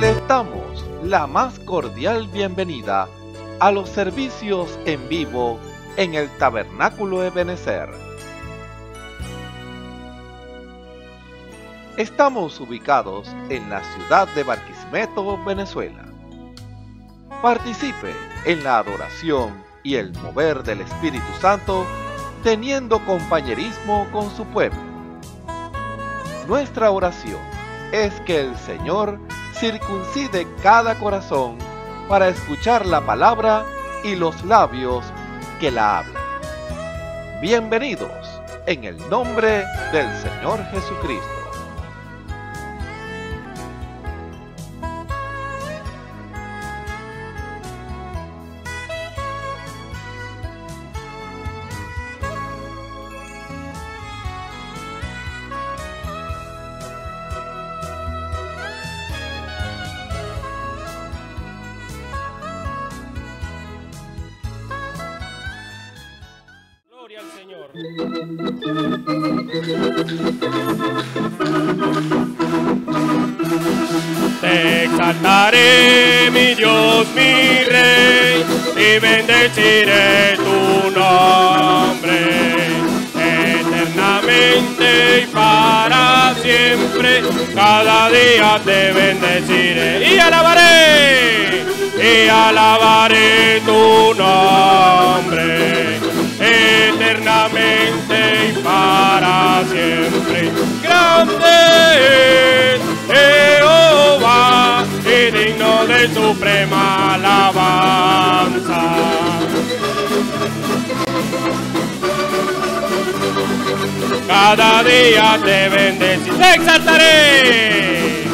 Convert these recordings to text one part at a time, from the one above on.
Les damos la más cordial bienvenida a los servicios en vivo en el Tabernáculo Ebenezer. Estamos ubicados en la ciudad de Barquisimeto, Venezuela. Participe en la adoración y el mover del Espíritu Santo, teniendo compañerismo con su pueblo. Nuestra oración es que el Señor circuncide cada corazón para escuchar la palabra y los labios que la hablan. Bienvenidos en el nombre del Señor Jesucristo. Te exaltaré, mi Dios, mi Rey, y bendeciré tu nombre eternamente y para siempre. Cada día te bendeciré y alabaré tu nombre eternamente y para siempre. Grande es Jehová y digno de suprema alabanza. Cada día te bendeciré,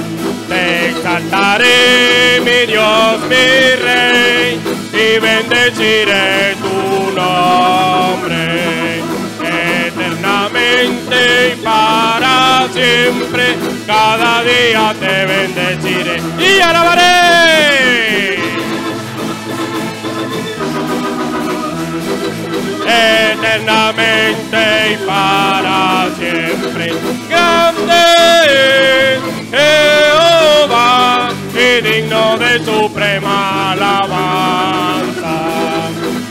te exaltaré, mi Dios, mi Rey, y bendeciré tu nombre eternamente y para siempre. Cada día te bendeciré y alabaré eternamente y para siempre. Grande es Jehová y digno de suprema alabanza,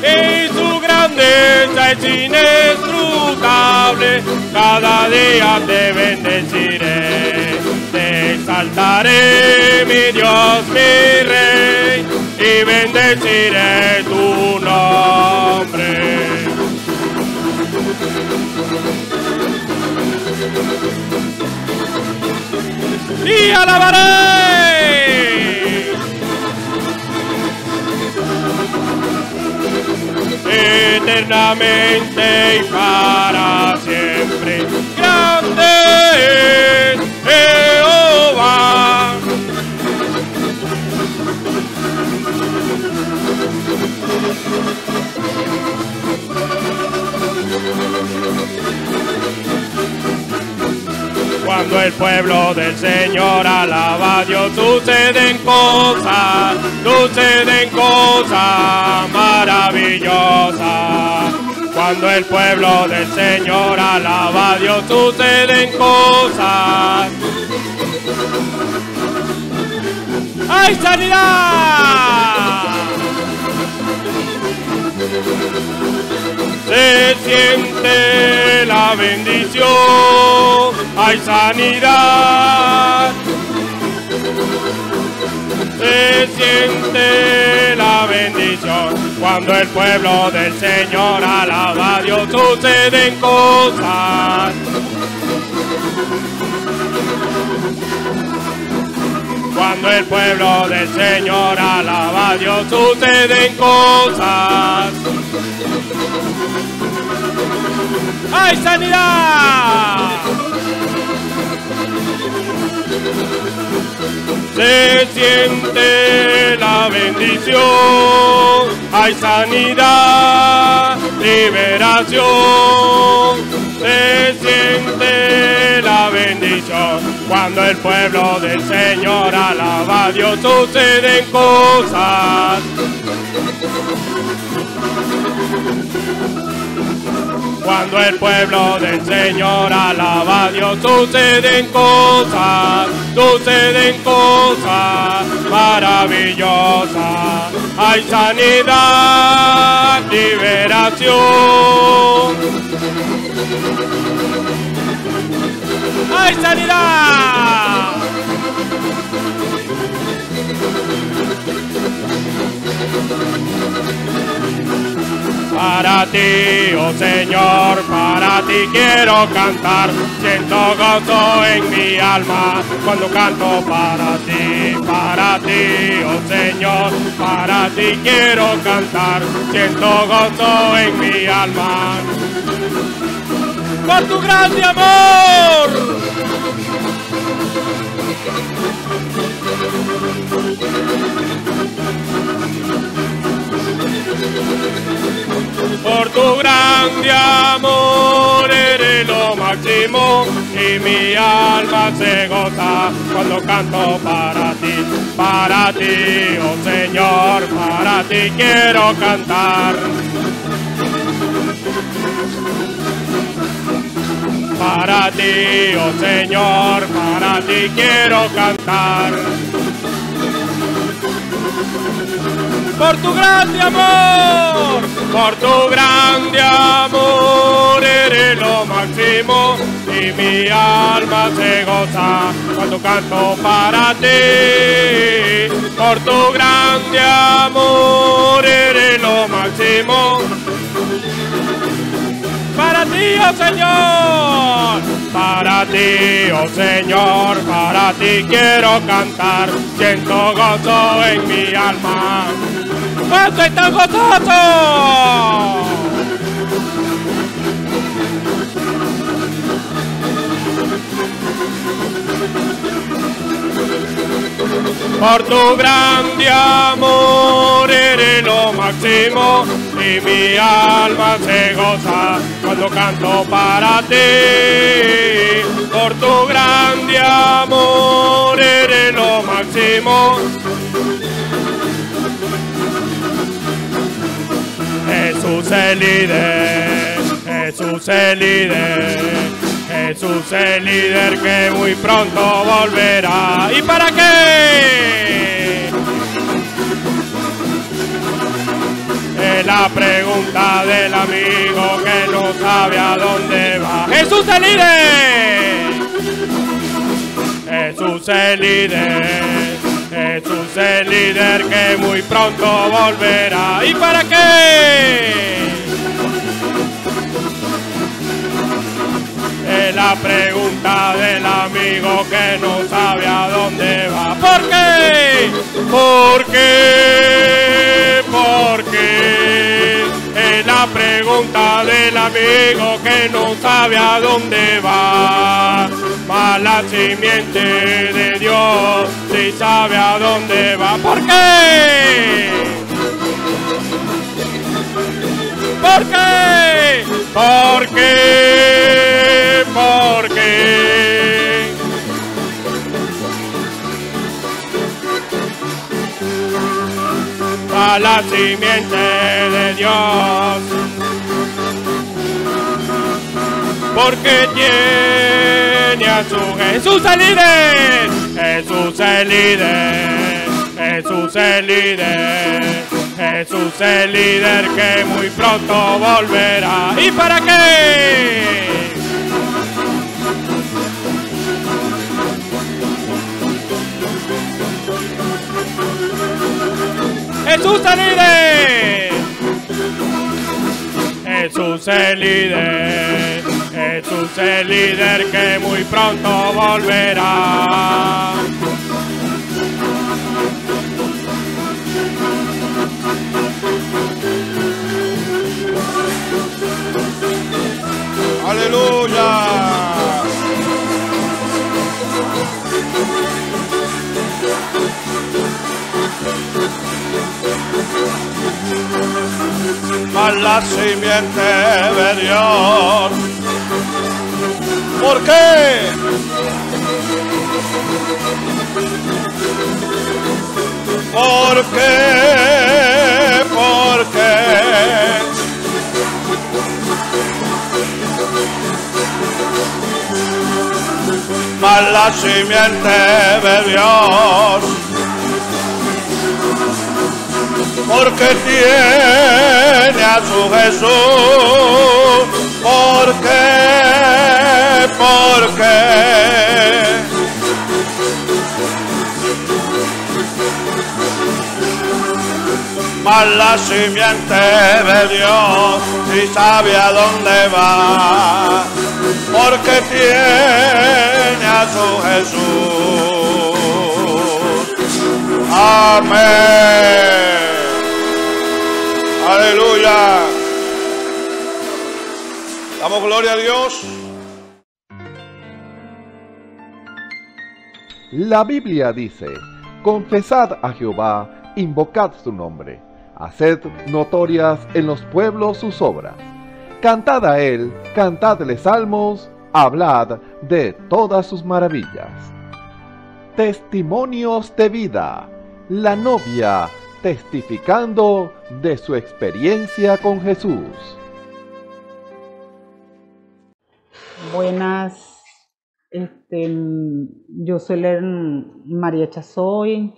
y su grandeza es inescrutable. Cada día te bendeciré, te exaltaré, mi Dios, mi Rey, y bendeciré tu nombre. Y alabaré eternamente y para siempre. Grande es Jehová. Cuando el pueblo del Señor alaba a Dios, suceden cosas maravillosas. Cuando el pueblo del Señor alaba a Dios, suceden cosas. ¡Hay sanidad! Se siente la bendición, hay sanidad. Se siente la bendición. Cuando el pueblo del Señor alaba a Dios, suceden cosas. Cuando el pueblo del Señor alaba a Dios, suceden cosas. ¡Hay sanidad! Se siente la bendición, hay sanidad, liberación. Se siente la bendición. Cuando el pueblo del Señor alaba a Dios, suceden cosas. Cuando el pueblo del Señor alaba a Dios, suceden cosas maravillosas. Hay sanidad, liberación. ¡Hay sanidad! Para ti, oh Señor, para ti quiero cantar. Siento gozo en mi alma cuando canto para ti, oh Señor, para ti quiero cantar. Siento gozo en mi alma por tu grande amor. Por tu grande amor eres lo máximo y mi alma se goza cuando canto para ti, oh Señor, para ti quiero cantar. Para ti, oh Señor, para ti quiero cantar. Por tu grande amor eres lo máximo y mi alma se goza cuando canto para ti. Por tu grande amor eres lo máximo. Para ti, oh Señor, para ti, oh Señor, para ti quiero cantar. Siento gozo en mi alma. ¡Oh, soy tan gozoso! Por tu grande amor eres lo máximo y mi alma se goza cuando canto para ti. Por tu grande amor eres lo máximo. Jesús el líder, Jesús el líder, Jesús el líder que muy pronto volverá. ¿Y para qué? Es la pregunta del amigo que no sabe a dónde va. Jesús el líder, Jesús el líder, Jesús el líder que muy pronto volverá. ¿Y para qué? Es la pregunta del amigo que no sabe a dónde va. ¿Por qué? ¿Por qué? ¿Por qué? Es la pregunta del amigo que no sabe a dónde va. Mas la simiente de Dios sí sabe a dónde va. ¿Por qué? ¿Por qué? ¿Por qué? ¿Por qué? A la simiente de Dios, porque tiene a su Jesús el líder, Jesús el líder, Jesús el líder, Jesús el líder que muy pronto volverá. ¿Y para qué? Jesús el líder, Jesús el líder, Jesús el líder que muy pronto volverá. Aleluya. A la simiente de Dios. ¿Por qué? ¿Por qué? ¿Por qué? más la simiente de Dios, porque tiene a su Jesús, porque más la simiente de Dios y sabe a dónde va, porque tiene a su Jesús. Amén. Aleluya. Damos gloria a Dios. La Biblia dice: confesad a Jehová, invocad su nombre, haced notorias en los pueblos sus obras. Cantad a él, cantadle salmos, hablad de todas sus maravillas. Testimonios de vida. La novia testificando de su experiencia con Jesús. Buenas, yo soy María Chazoy.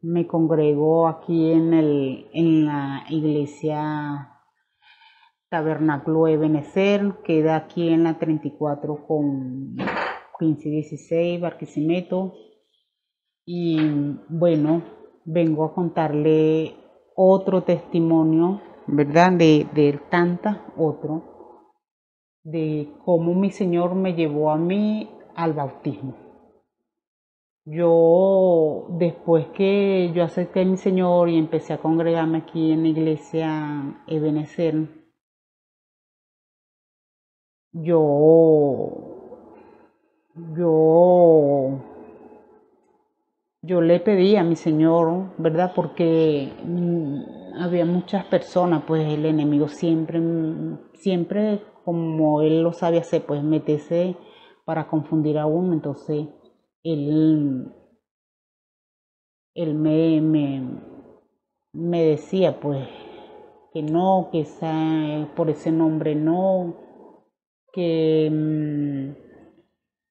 Me congrego aquí en la iglesia Tabernáculo Ebenecer, queda aquí en la 34 con 1516 Barquisimeto. Y bueno, vengo a contarle otro testimonio, ¿verdad? De tantas otro, de cómo mi Señor me llevó a mí al bautismo. Yo, después que yo acepté a mi Señor y empecé a congregarme aquí en la iglesia Ebenecer, yo le pedí a mi Señor, ¿verdad? Porque había muchas personas, pues el enemigo siempre, como él lo sabe hacer, pues meterse para confundir a uno. Entonces él me decía, pues, que no, que por ese nombre no, que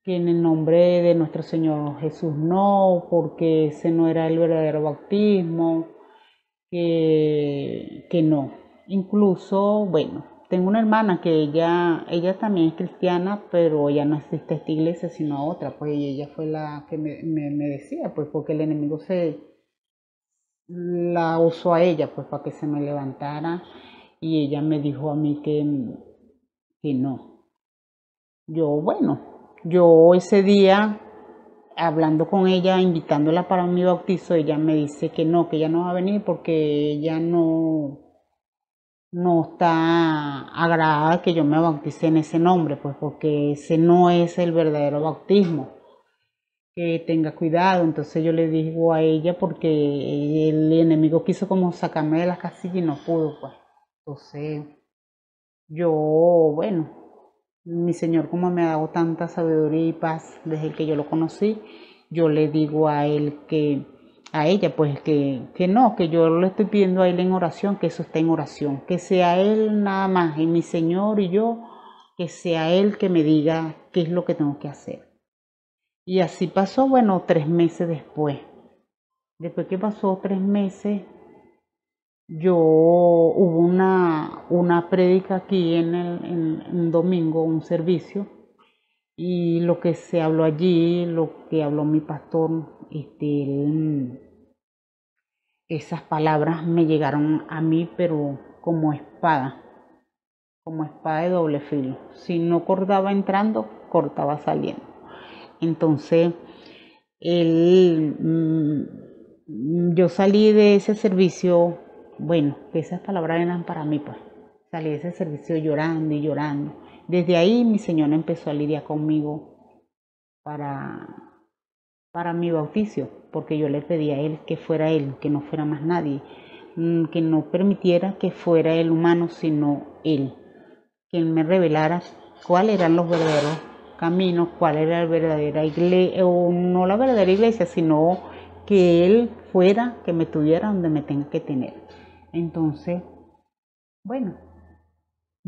en el nombre de nuestro Señor Jesús no, porque ese no era el verdadero bautismo, que no. Incluso, bueno, tengo una hermana que ella también es cristiana, pero ella no asiste a esta iglesia, sino a otra, pues, y ella fue la que me decía, pues, porque el enemigo la usó a ella, pues, para que se me levantara, y ella me dijo a mí que no. Yo ese día, hablando con ella, invitándola para mi bautizo, ella me dice que ella no va a venir porque ella no está agradada que yo me bautice en ese nombre, pues porque ese no es el verdadero bautismo, que tenga cuidado. Entonces yo le digo a ella, porque el enemigo quiso como sacarme de la casilla y no pudo, pues. Entonces mi Señor, como me ha dado tanta sabiduría y paz desde que yo lo conocí, yo le digo a ella, pues, que no, que yo le estoy pidiendo a él en oración, que eso está en oración, que sea él nada más, y mi Señor y yo, que sea él que me diga qué es lo que tengo que hacer. Y así pasó, 3 meses después. Después que pasó 3 meses, hubo una prédica aquí en un domingo, un servicio, y lo que se habló allí, lo que habló mi pastor, esas palabras me llegaron a mí, pero como espada de doble filo. Si no cortaba entrando, cortaba saliendo. Entonces, yo salí de ese servicio. Que esas palabras eran para mí, pues. Salí de ese servicio llorando y llorando. Desde ahí mi Señor empezó a lidiar conmigo para mi bautizo, porque yo le pedí a Él que fuera Él, que no fuera más nadie, que no permitiera que fuera el humano, sino Él, que Él me revelara cuáles eran los verdaderos caminos, cuál era la verdadera iglesia, o no la verdadera iglesia, sino que Él fuera, que me tuviera donde me tenga que tener. Entonces,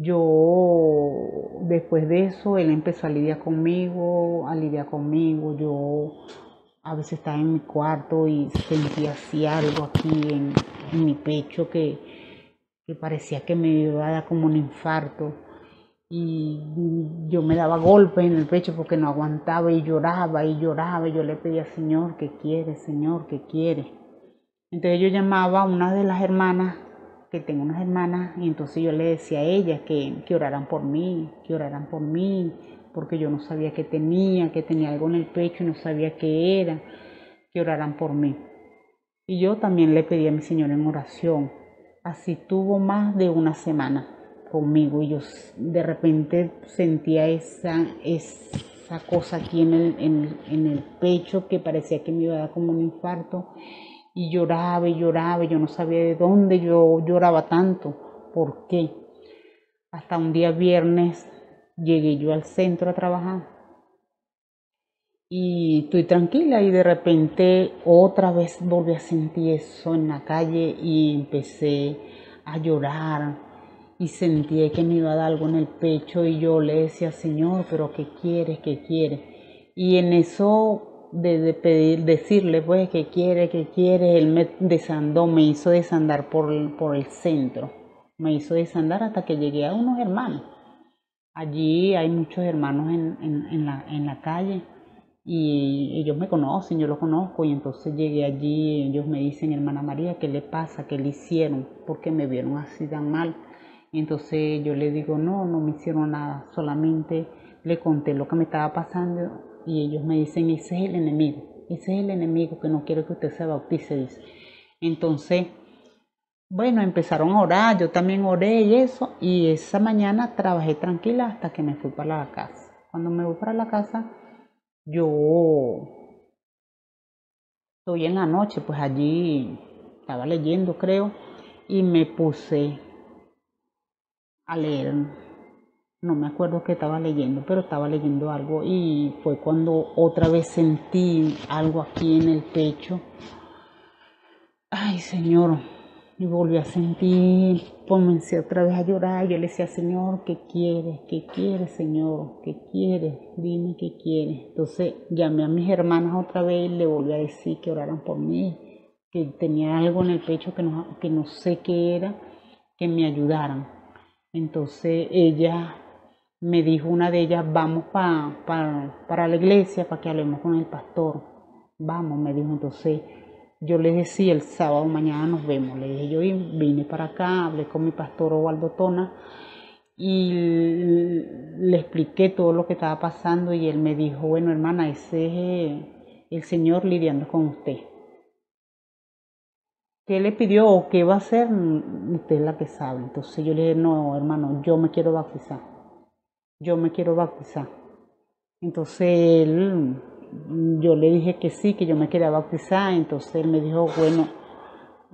Yo, después de eso, él empezó a lidiar conmigo. Yo a veces estaba en mi cuarto y sentía así algo aquí en mi pecho que parecía que me iba a dar como un infarto. Y yo me daba golpes en el pecho porque no aguantaba y lloraba y lloraba. Y yo le pedía, Señor, ¿qué quiere? Señor, ¿qué quiere? Entonces yo llamaba a una de las hermanas, que tengo unas hermanas, y entonces yo le decía a ellas que oraran por mí, porque yo no sabía qué tenía, que tenía algo en el pecho y no sabía qué era, que oraran por mí. Y yo también le pedí a mi Señor en oración. Así tuvo más de una semana conmigo y yo de repente sentía esa cosa aquí en el pecho que parecía que me iba a dar como un infarto. Y lloraba y lloraba, y yo no sabía de dónde yo lloraba tanto, por qué. Hasta un día viernes llegué yo al centro a trabajar y estoy tranquila y de repente otra vez volví a sentir eso en la calle y empecé a llorar y sentí que me iba a dar algo en el pecho y yo le decía, Señor, pero ¿qué quieres? ¿Qué quieres? Y en eso de pedir, decirle pues ¿qué quiere? Él me desandó, me hizo desandar por el centro, me hizo desandar hasta que llegué a unos hermanos. Allí hay muchos hermanos en la calle y ellos me conocen, yo los conozco y entonces llegué allí, ellos me dicen, hermana María, ¿qué le pasa? ¿Qué le hicieron? Porque me vieron así tan mal. Y entonces yo le digo, no me hicieron nada, solamente le conté lo que me estaba pasando y ellos me dicen, ese es el enemigo que no quiere que usted se bautice, dice. Entonces, bueno, empezaron a orar, yo también oré y eso, y esa mañana trabajé tranquila hasta que me fui para la casa. Cuando me voy para la casa, yo estoy en la noche, pues allí estaba leyendo, creo, y me puse a leer. No me acuerdo qué estaba leyendo, pero estaba leyendo algo y fue cuando otra vez sentí algo aquí en el pecho. Ay, Señor, y volví a sentir, comencé otra vez a llorar. Yo le decía, Señor, ¿qué quieres? ¿Qué quieres, Señor? ¿Qué quieres? Dime qué quieres. Entonces llamé a mis hermanas otra vez y le volví a decir que oraran por mí, que tenía algo en el pecho que no sé qué era, que me ayudaran. Entonces ella me dijo, una de ellas, vamos para la iglesia para que hablemos con el pastor. Vamos, me dijo. Entonces yo les decía, el sábado mañana nos vemos. Le dije, yo vine para acá, hablé con mi pastor Osvaldo Tona y le expliqué todo lo que estaba pasando y él me dijo, bueno, hermana, ese es el Señor lidiando con usted. ¿Qué le pidió o qué va a hacer? Usted es la que sabe. Entonces yo le dije, no, hermano, yo me quiero bautizar. Entonces yo le dije que sí, que yo me quería bautizar. Entonces él me dijo, bueno,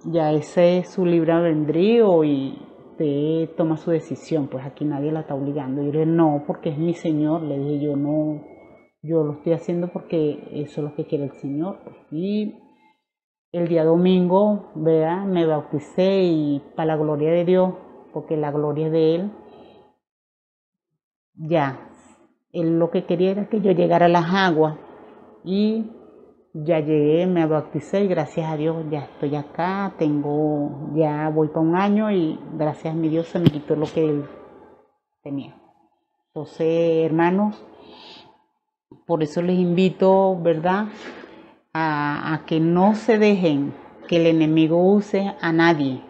ya ese es su libre albedrío y usted toma su decisión, pues aquí nadie la está obligando. Yo le dije, no, porque es mi Señor. Le dije, yo no, yo lo estoy haciendo porque eso es lo que quiere el Señor. Pues. Y el día domingo, vea, me bauticé y para la gloria de Dios, porque la gloria es de Él, ya, Él lo que quería era que yo llegara a las aguas y ya llegué, me bauticé y gracias a Dios ya estoy acá, ya voy para un año y gracias a mi Dios se me quitó lo que Él tenía. Entonces, hermanos, por eso les invito, ¿verdad?, a que no se dejen que el enemigo use a nadie.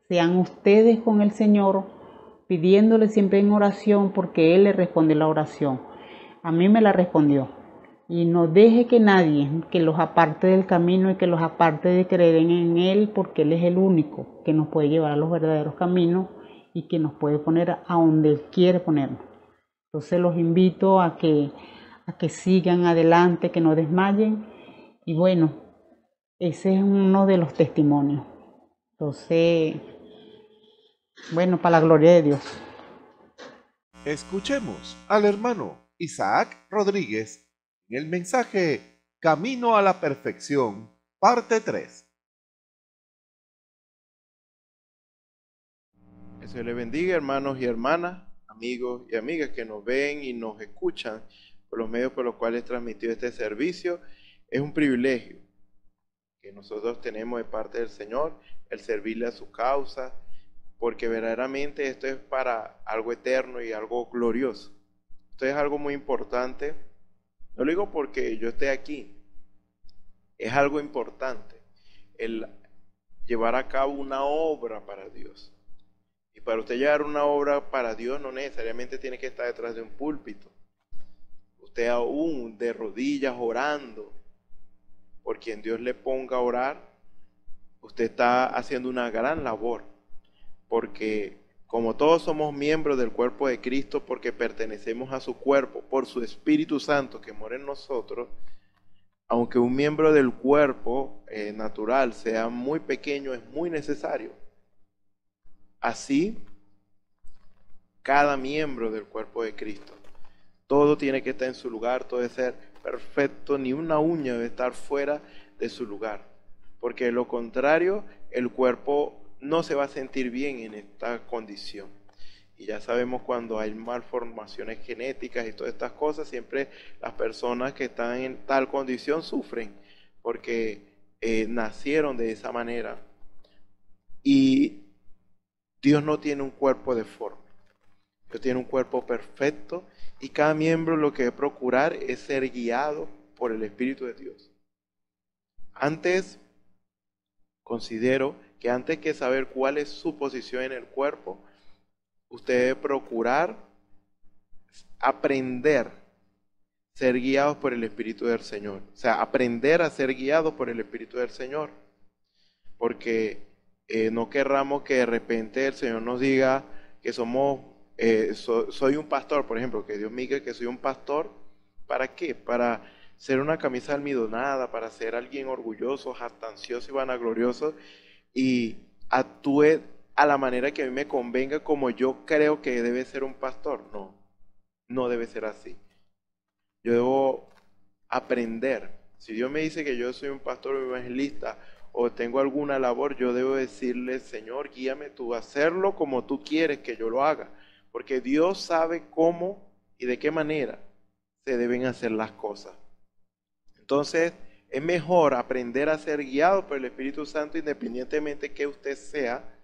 Sean ustedes con el Señor, pidiéndole siempre en oración, porque Él le responde la oración. A mí me la respondió. Y no deje que nadie que los aparte del camino y que los aparte de creer en Él, porque Él es el único que nos puede llevar a los verdaderos caminos y que nos puede poner a donde Él quiere ponernos. Entonces los invito a que sigan adelante, que no desmayen. Y bueno, ese es uno de los testimonios. Entonces, bueno, para la gloria de Dios. Escuchemos al hermano Isaac Rodríguez en el mensaje Camino a la Perfección, parte 3. Se les bendiga, hermanos y hermanas, amigos y amigas que nos ven y nos escuchan por los medios por los cuales transmitió este servicio. Es un privilegio que nosotros tenemos de parte del Señor, el servirle a su causa, porque verdaderamente esto es para algo eterno y algo glorioso. Esto es algo muy importante. No lo digo porque yo esté aquí, es algo importante el llevar a cabo una obra para Dios. Y para usted llevar una obra para Dios no necesariamente tiene que estar detrás de un púlpito. Usted aún de rodillas orando por quien Dios le ponga a orar, usted está haciendo una gran labor. Porque como todos somos miembros del cuerpo de Cristo, porque pertenecemos a su cuerpo, por su Espíritu Santo que mora en nosotros, aunque un miembro del cuerpo natural sea muy pequeño, es muy necesario. Así, cada miembro del cuerpo de Cristo, todo tiene que estar en su lugar, todo debe ser perfecto, ni una uña debe estar fuera de su lugar, porque de lo contrario, el cuerpo no se va a sentir bien en esta condición. Y ya sabemos cuando hay malformaciones genéticas y todas estas cosas, siempre las personas que están en tal condición sufren, porque nacieron de esa manera. Y Dios no tiene un cuerpo deforme. Dios tiene un cuerpo perfecto y cada miembro lo que debe procurar es ser guiado por el Espíritu de Dios. Considero que antes que saber cuál es su posición en el cuerpo, usted debe procurar aprender ser guiados por el Espíritu del Señor. O sea, aprender a ser guiados por el Espíritu del Señor. Porque no querramos que de repente el Señor nos diga que somos, soy un pastor, por ejemplo, que Dios me diga que soy un pastor. ¿Para qué? Para ser una camisa almidonada, para ser alguien orgulloso, jactancioso y vanaglorioso y actúe a la manera que a mí me convenga como yo creo que debe ser un pastor. No, no debe ser así. Yo debo aprender. Si Dios me dice que yo soy un pastor o evangelista o tengo alguna labor, yo debo decirle, Señor, guíame tú a hacerlo como tú quieres que yo lo haga. Porque Dios sabe cómo y de qué manera se deben hacer las cosas. Entonces, es mejor aprender a ser guiado por el Espíritu Santo independientemente que usted sea,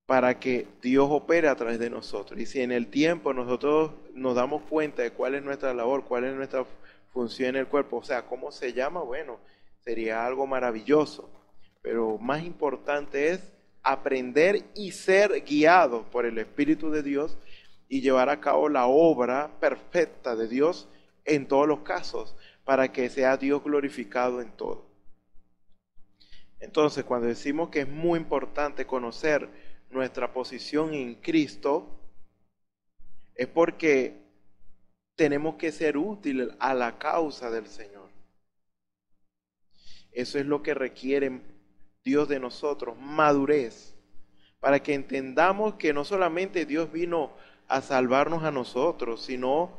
para que Dios opere a través de nosotros. Y si en el tiempo nosotros nos damos cuenta de cuál es nuestra labor, cuál es nuestra función en el cuerpo, o sea, cómo se llama, bueno, sería algo maravilloso. Pero más importante es aprender y ser guiado por el Espíritu de Dios y llevar a cabo la obra perfecta de Dios en todos los casos, para que sea Dios glorificado en todo. Entonces, cuando decimos que es muy importante conocer nuestra posición en Cristo, es porque tenemos que ser útiles a la causa del Señor. Eso es lo que requiere Dios de nosotros, madurez, para que entendamos que no solamente Dios vino a salvarnos a nosotros, sino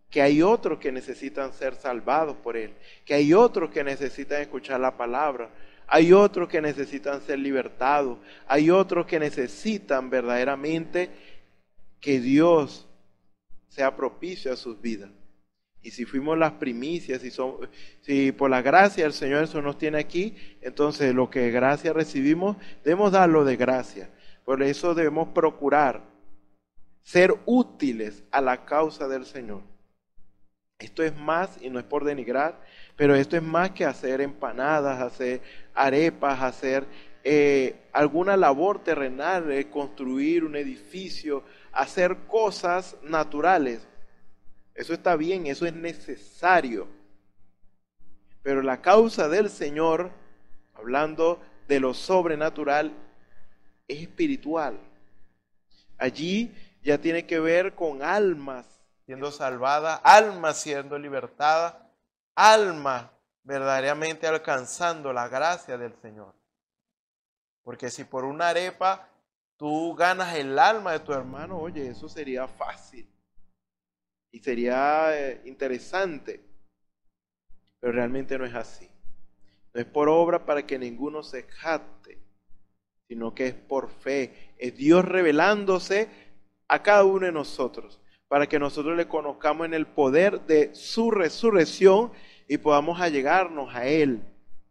que hay otros que necesitan ser salvados por Él, que hay otros que necesitan escuchar la palabra, hay otros que necesitan ser libertados, hay otros que necesitan verdaderamente que Dios sea propicio a sus vidas. Y si fuimos las primicias, si por la gracia del Señor eso nos tiene aquí, entonces lo que de gracia recibimos, debemos darlo de gracia. Por eso debemos procurar ser útiles a la causa del Señor. Esto es más, y no es por denigrar, pero esto es más que hacer empanadas, hacer arepas, hacer alguna labor terrenal, construir un edificio, hacer cosas naturales. Eso está bien, eso es necesario. Pero la causa del Señor, hablando de lo sobrenatural, es espiritual. Allí ya tiene que ver con almas siendo salvadas, almas siendo libertadas, almas verdaderamente alcanzando la gracia del Señor. Porque si por una arepa tú ganas el alma de tu hermano, oye, eso sería fácil y sería interesante, pero realmente no es así. No es por obra para que ninguno se jacte, sino que es por fe. Es Dios revelándose a cada uno de nosotros, para que nosotros le conozcamos en el poder de su resurrección y podamos allegarnos a Él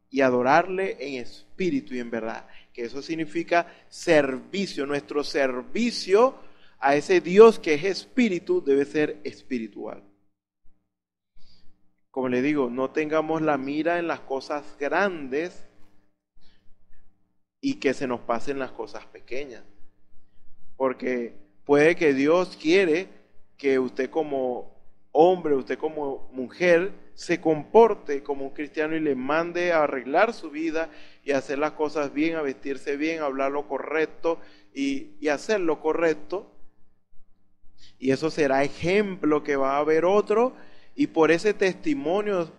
y adorarle en espíritu y en verdad. Que eso significa servicio. Nuestro servicio a ese Dios que es espíritu debe ser espiritual. Como le digo, no tengamos la mira en las cosas grandes y que se nos pasen las cosas pequeñas. Porque puede que Dios quiere que usted como hombre, usted como mujer, se comporte como un cristiano y le mande a arreglar su vida y a hacer las cosas bien, a vestirse bien, a hablar lo correcto y hacer lo correcto. Y eso será ejemplo que va a haber otro, y por ese testimonio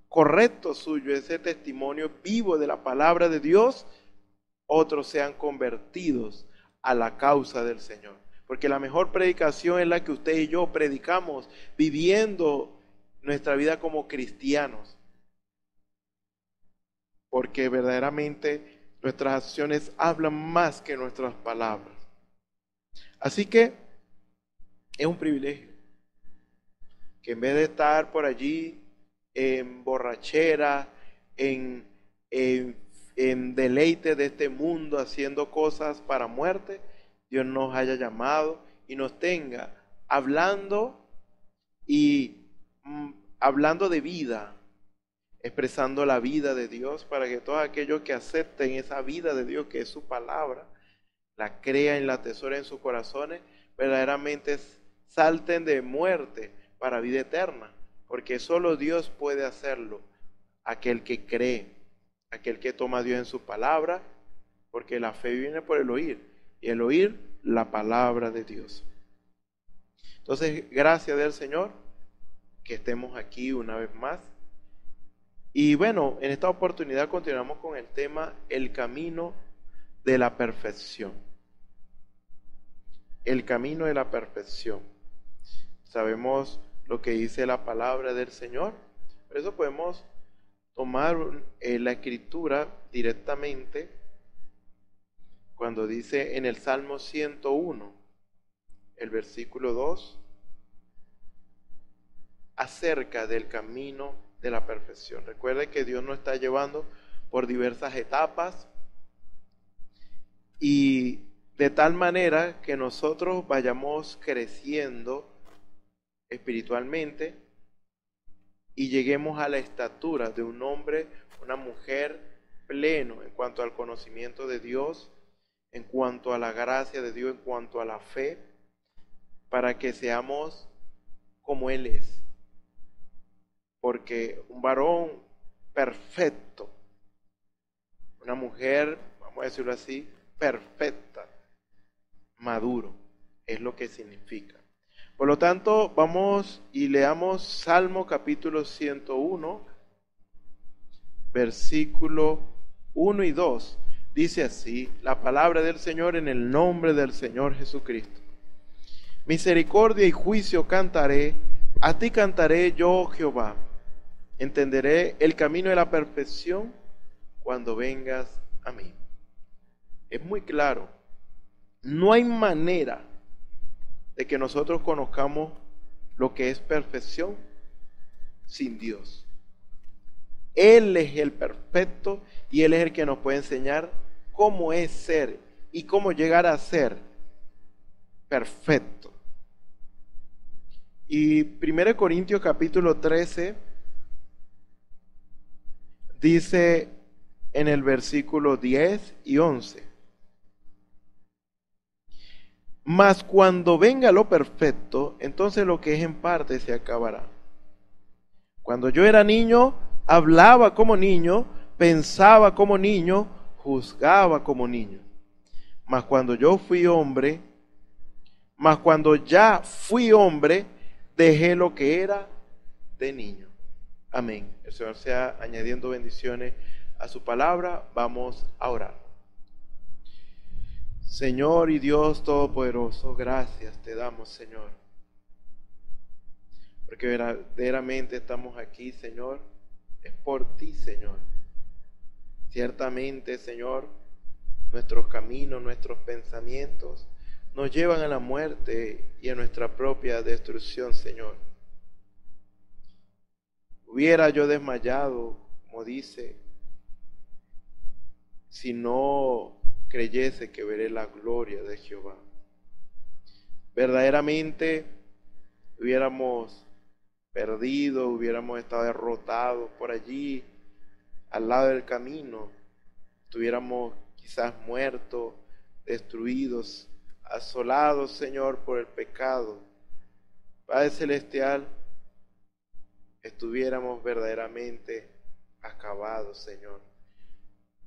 correcto suyo, ese testimonio vivo de la palabra de Dios, otros sean convertidos a la causa del Señor. Porque la mejor predicación es la que usted y yo predicamos, viviendo nuestra vida como cristianos. Porque verdaderamente nuestras acciones hablan más que nuestras palabras. Así que es un privilegio que en vez de estar por allí en borrachera, en deleite de este mundo, haciendo cosas para muerte, Dios nos haya llamado y nos tenga hablando de vida, expresando la vida de Dios, para que todos aquellos que acepten esa vida de Dios, que es su palabra, la crean y la atesoren en sus corazones, verdaderamente salten de muerte para vida eterna, porque solo Dios puede hacerlo, aquel que cree, aquel que toma a Dios en su palabra, porque la fe viene por el oír, y el oír la palabra de Dios. Entonces, gracias del Señor que estemos aquí una vez más. Y bueno, en esta oportunidad continuamos con el tema el camino de la perfección. El camino de la perfección. Sabemos lo que dice la palabra del Señor, por eso podemos tomar la escritura directamente cuando dice en el Salmo 101, el versículo 2, acerca del camino de la perfección. Recuerde que Dios nos está llevando por diversas etapas y de tal manera que nosotros vayamos creciendo espiritualmente y lleguemos a la estatura de un hombre, una mujer pleno en cuanto al conocimiento de Dios, en cuanto a la gracia de Dios, en cuanto a la fe, para que seamos como Él es. Porque un varón perfecto, una mujer, vamos a decirlo así, perfecta, maduro, es lo que significa. Por lo tanto, vamos y leamos Salmo capítulo 101, versículo 1 y 2. Dice así, la palabra del Señor en el nombre del Señor Jesucristo. Misericordia y juicio cantaré, a ti cantaré yo, Jehová. Entenderé el camino de la perfección cuando vengas a mí. Es muy claro, no hay manera de que nosotros conozcamos lo que es perfección sin Dios. Él es el perfecto y Él es el que nos puede enseñar cómo es ser y cómo llegar a ser perfecto. Y 1 Corintios capítulo 13 dice en el versículo 10 y 11: mas cuando venga lo perfecto, entonces lo que es en parte se acabará. Cuando yo era niño, hablaba como niño, pensaba como niño, juzgaba como niño. Mas cuando ya fui hombre, dejé lo que era de niño. Amén. El Señor sea añadiendo bendiciones a su palabra. Vamos a orar. Señor y Dios Todopoderoso, gracias te damos, Señor, porque verdaderamente estamos aquí, Señor, es por ti, Señor. Ciertamente, Señor, nuestros caminos, nuestros pensamientos, nos llevan a la muerte y a nuestra propia destrucción, Señor. Hubiera yo desmayado, como dice, si no creyese que veré la gloria de Jehová. Verdaderamente hubiéramos perdido, hubiéramos estado derrotados por allí, al lado del camino, estuviéramos quizás muertos, destruidos, asolados, Señor, por el pecado. Padre Celestial, estuviéramos verdaderamente acabados, Señor.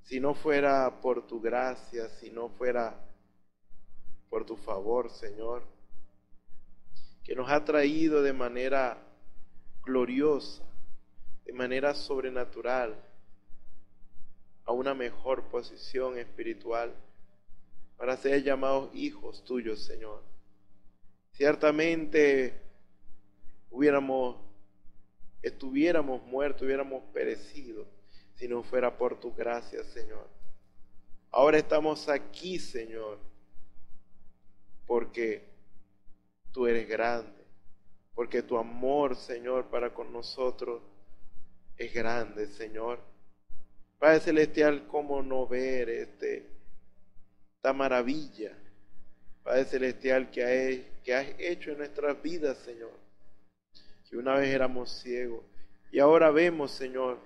Si no fuera por tu gracia, si no fuera por tu favor, Señor, que nos ha traído de manera gloriosa, de manera sobrenatural, a una mejor posición espiritual, para ser llamados hijos tuyos, Señor. Ciertamente estuviéramos muertos, hubiéramos perecido, si no fuera por tu gracia, Señor. Ahora estamos aquí, Señor, porque tú eres grande, porque tu amor, Señor, para con nosotros es grande, Señor. Padre Celestial, ¿cómo no ver esta maravilla, Padre Celestial, que has hecho en nuestras vidas, Señor? Que una vez éramos ciegos y ahora vemos, Señor.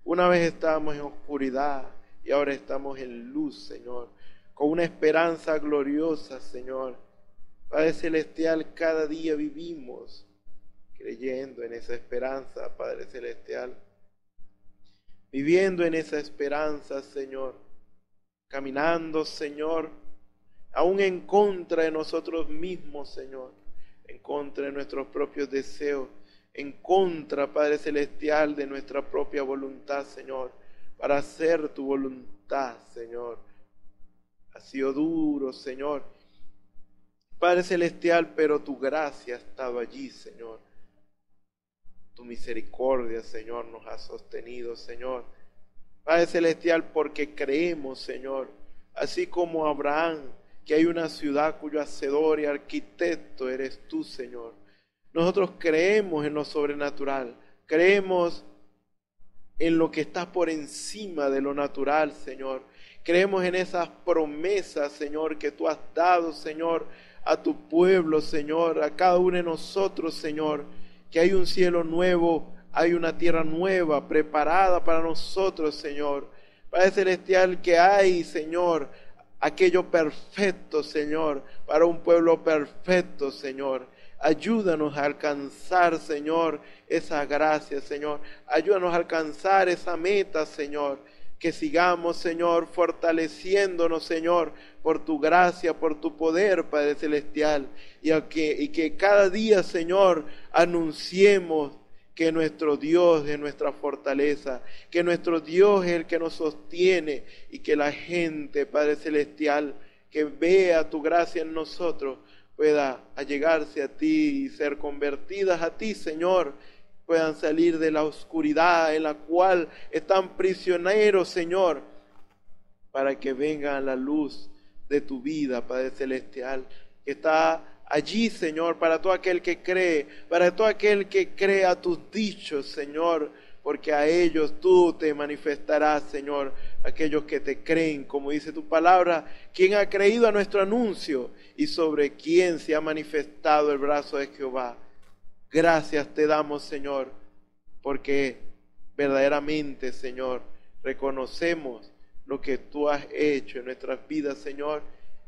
Una vez estábamos en oscuridad y ahora estamos en luz, Señor, con una esperanza gloriosa, Señor. Padre Celestial, cada día vivimos creyendo en esa esperanza, Padre Celestial. Viviendo en esa esperanza, Señor. Caminando, Señor, aún en contra de nosotros mismos, Señor. En contra de nuestros propios deseos. En contra, Padre Celestial, de nuestra propia voluntad, Señor. Para hacer tu voluntad, Señor. Ha sido duro, Señor. Padre Celestial, pero tu gracia ha estado allí, Señor. Tu misericordia, Señor, nos ha sostenido, Señor. Padre Celestial, porque creemos, Señor, así como Abraham, que hay una ciudad cuyo hacedor y arquitecto eres tú, Señor. Nosotros creemos en lo sobrenatural, creemos en lo que está por encima de lo natural, Señor. Creemos en esas promesas, Señor, que tú has dado, Señor, a tu pueblo, Señor, a cada uno de nosotros, Señor, que hay un cielo nuevo, hay una tierra nueva preparada para nosotros, Señor. Padre Celestial, que hay, Señor, aquello perfecto, Señor, para un pueblo perfecto, Señor. Ayúdanos a alcanzar, Señor, esa gracia, Señor. Ayúdanos a alcanzar esa meta, Señor. Que sigamos, Señor, fortaleciéndonos, Señor, por tu gracia, por tu poder, Padre Celestial. Y que cada día, Señor, anunciemos que nuestro Dios es nuestra fortaleza, que nuestro Dios es el que nos sostiene, y que la gente, Padre Celestial, que vea tu gracia en nosotros, pueda allegarse a ti y ser convertidas a ti, Señor. Puedan salir de la oscuridad en la cual están prisioneros, Señor, para que vengan a la luz de tu vida, Padre Celestial, que está allí, Señor, para todo aquel que cree, para todo aquel que cree a tus dichos, Señor, porque a ellos tú te manifestarás, Señor, aquellos que te creen, como dice tu palabra, quien ha creído a nuestro anuncio y sobre quien se ha manifestado el brazo de Jehová. Gracias te damos, Señor, porque verdaderamente, Señor, reconocemos lo que tú has hecho en nuestras vidas, Señor,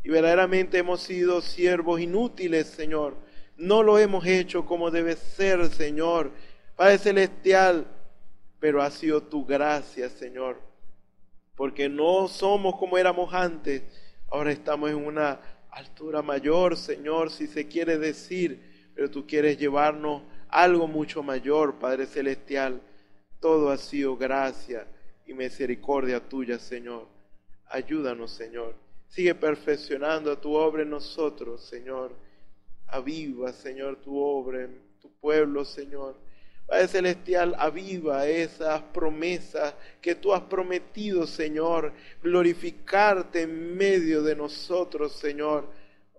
y verdaderamente hemos sido siervos inútiles, Señor. No lo hemos hecho como debe ser, Señor, Padre Celestial, pero ha sido tu gracia, Señor, porque no somos como éramos antes. Ahora estamos en una altura mayor, Señor, si se quiere decir, pero tú quieres llevarnos a algo mucho mayor, Padre Celestial. Todo ha sido gracia y misericordia tuya, Señor. Ayúdanos, Señor. Sigue perfeccionando tu obra en nosotros, Señor. Aviva, Señor, tu obra en tu pueblo, Señor. Padre Celestial, aviva esas promesas que tú has prometido, Señor, glorificarte en medio de nosotros, Señor,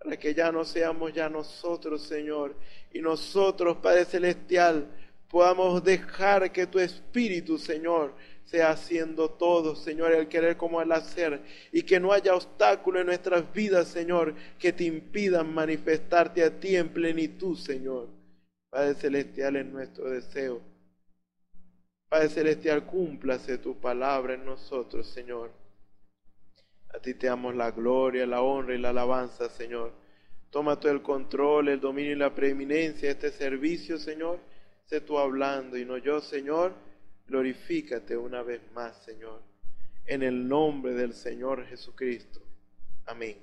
para que ya no seamos ya nosotros, Señor, y nosotros, Padre Celestial, podamos dejar que tu Espíritu, Señor, sea haciendo todo, Señor, el querer como el hacer, y que no haya obstáculo en nuestras vidas, Señor, que te impidan manifestarte a ti en plenitud, Señor. Padre Celestial, es nuestro deseo. Padre Celestial, cúmplase tu palabra en nosotros, Señor. A ti te damos la gloria, la honra y la alabanza, Señor. Toma todo el control, el dominio y la preeminencia de este servicio, Señor. Sé tú hablando y no yo, Señor. Glorifícate una vez más, Señor. En el nombre del Señor Jesucristo. Amén.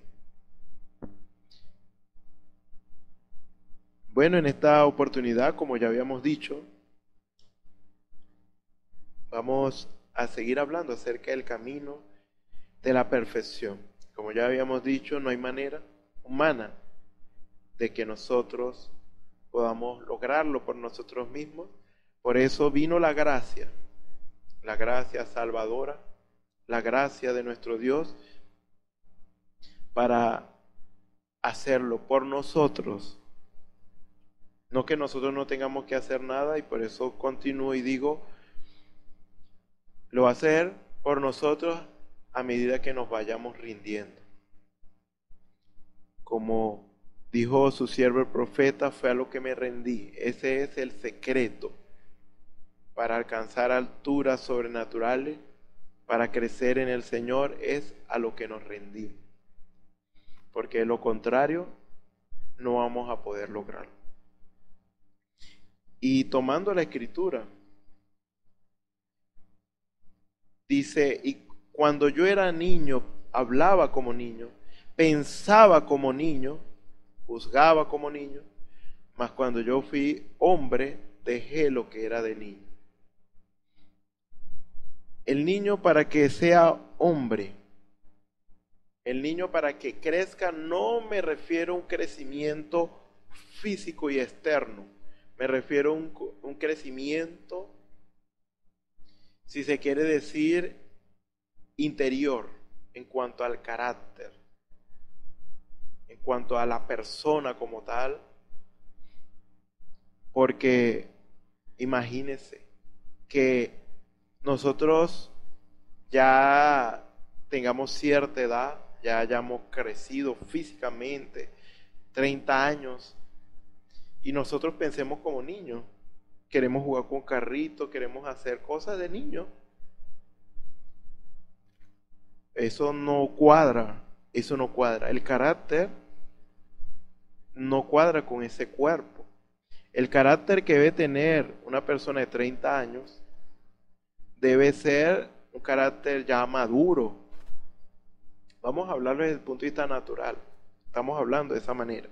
Bueno, en esta oportunidad, como ya habíamos dicho, vamos a seguir hablando acerca del camino de la perfección. Como ya habíamos dicho, no hay manera humana de que nosotros podamos lograrlo por nosotros mismos. Por eso vino la gracia salvadora, la gracia de nuestro Dios, para hacerlo por nosotros. No que nosotros no tengamos que hacer nada, y por eso continúo y digo, lo va a hacer por nosotros a medida que nos vayamos rindiendo. Como dijo su siervo el profeta, fue a lo que me rendí. Ese es el secreto para alcanzar alturas sobrenaturales, para crecer en el Señor, es a lo que nos rendimos. Porque de lo contrario, no vamos a poder lograrlo. Y tomando la escritura, dice, y cuando yo era niño, hablaba como niño, pensaba como niño, juzgaba como niño, mas cuando yo fui hombre, dejé lo que era de niño. El niño, para que sea hombre, el niño para que crezca, no me refiero a un crecimiento físico y externo, me refiero a un crecimiento, si se quiere decir, interior, en cuanto al carácter, en cuanto a la persona como tal. Porque imagínense que nosotros ya tengamos cierta edad, ya hayamos crecido físicamente, 30 años, y nosotros pensemos como niños. Queremos jugar con carritos, queremos hacer cosas de niños. Eso no cuadra, eso no cuadra. El carácter no cuadra con ese cuerpo. El carácter que debe tener una persona de 30 años debe ser un carácter ya maduro. Vamos a hablarlo desde el punto de vista natural. Estamos hablando de esa manera.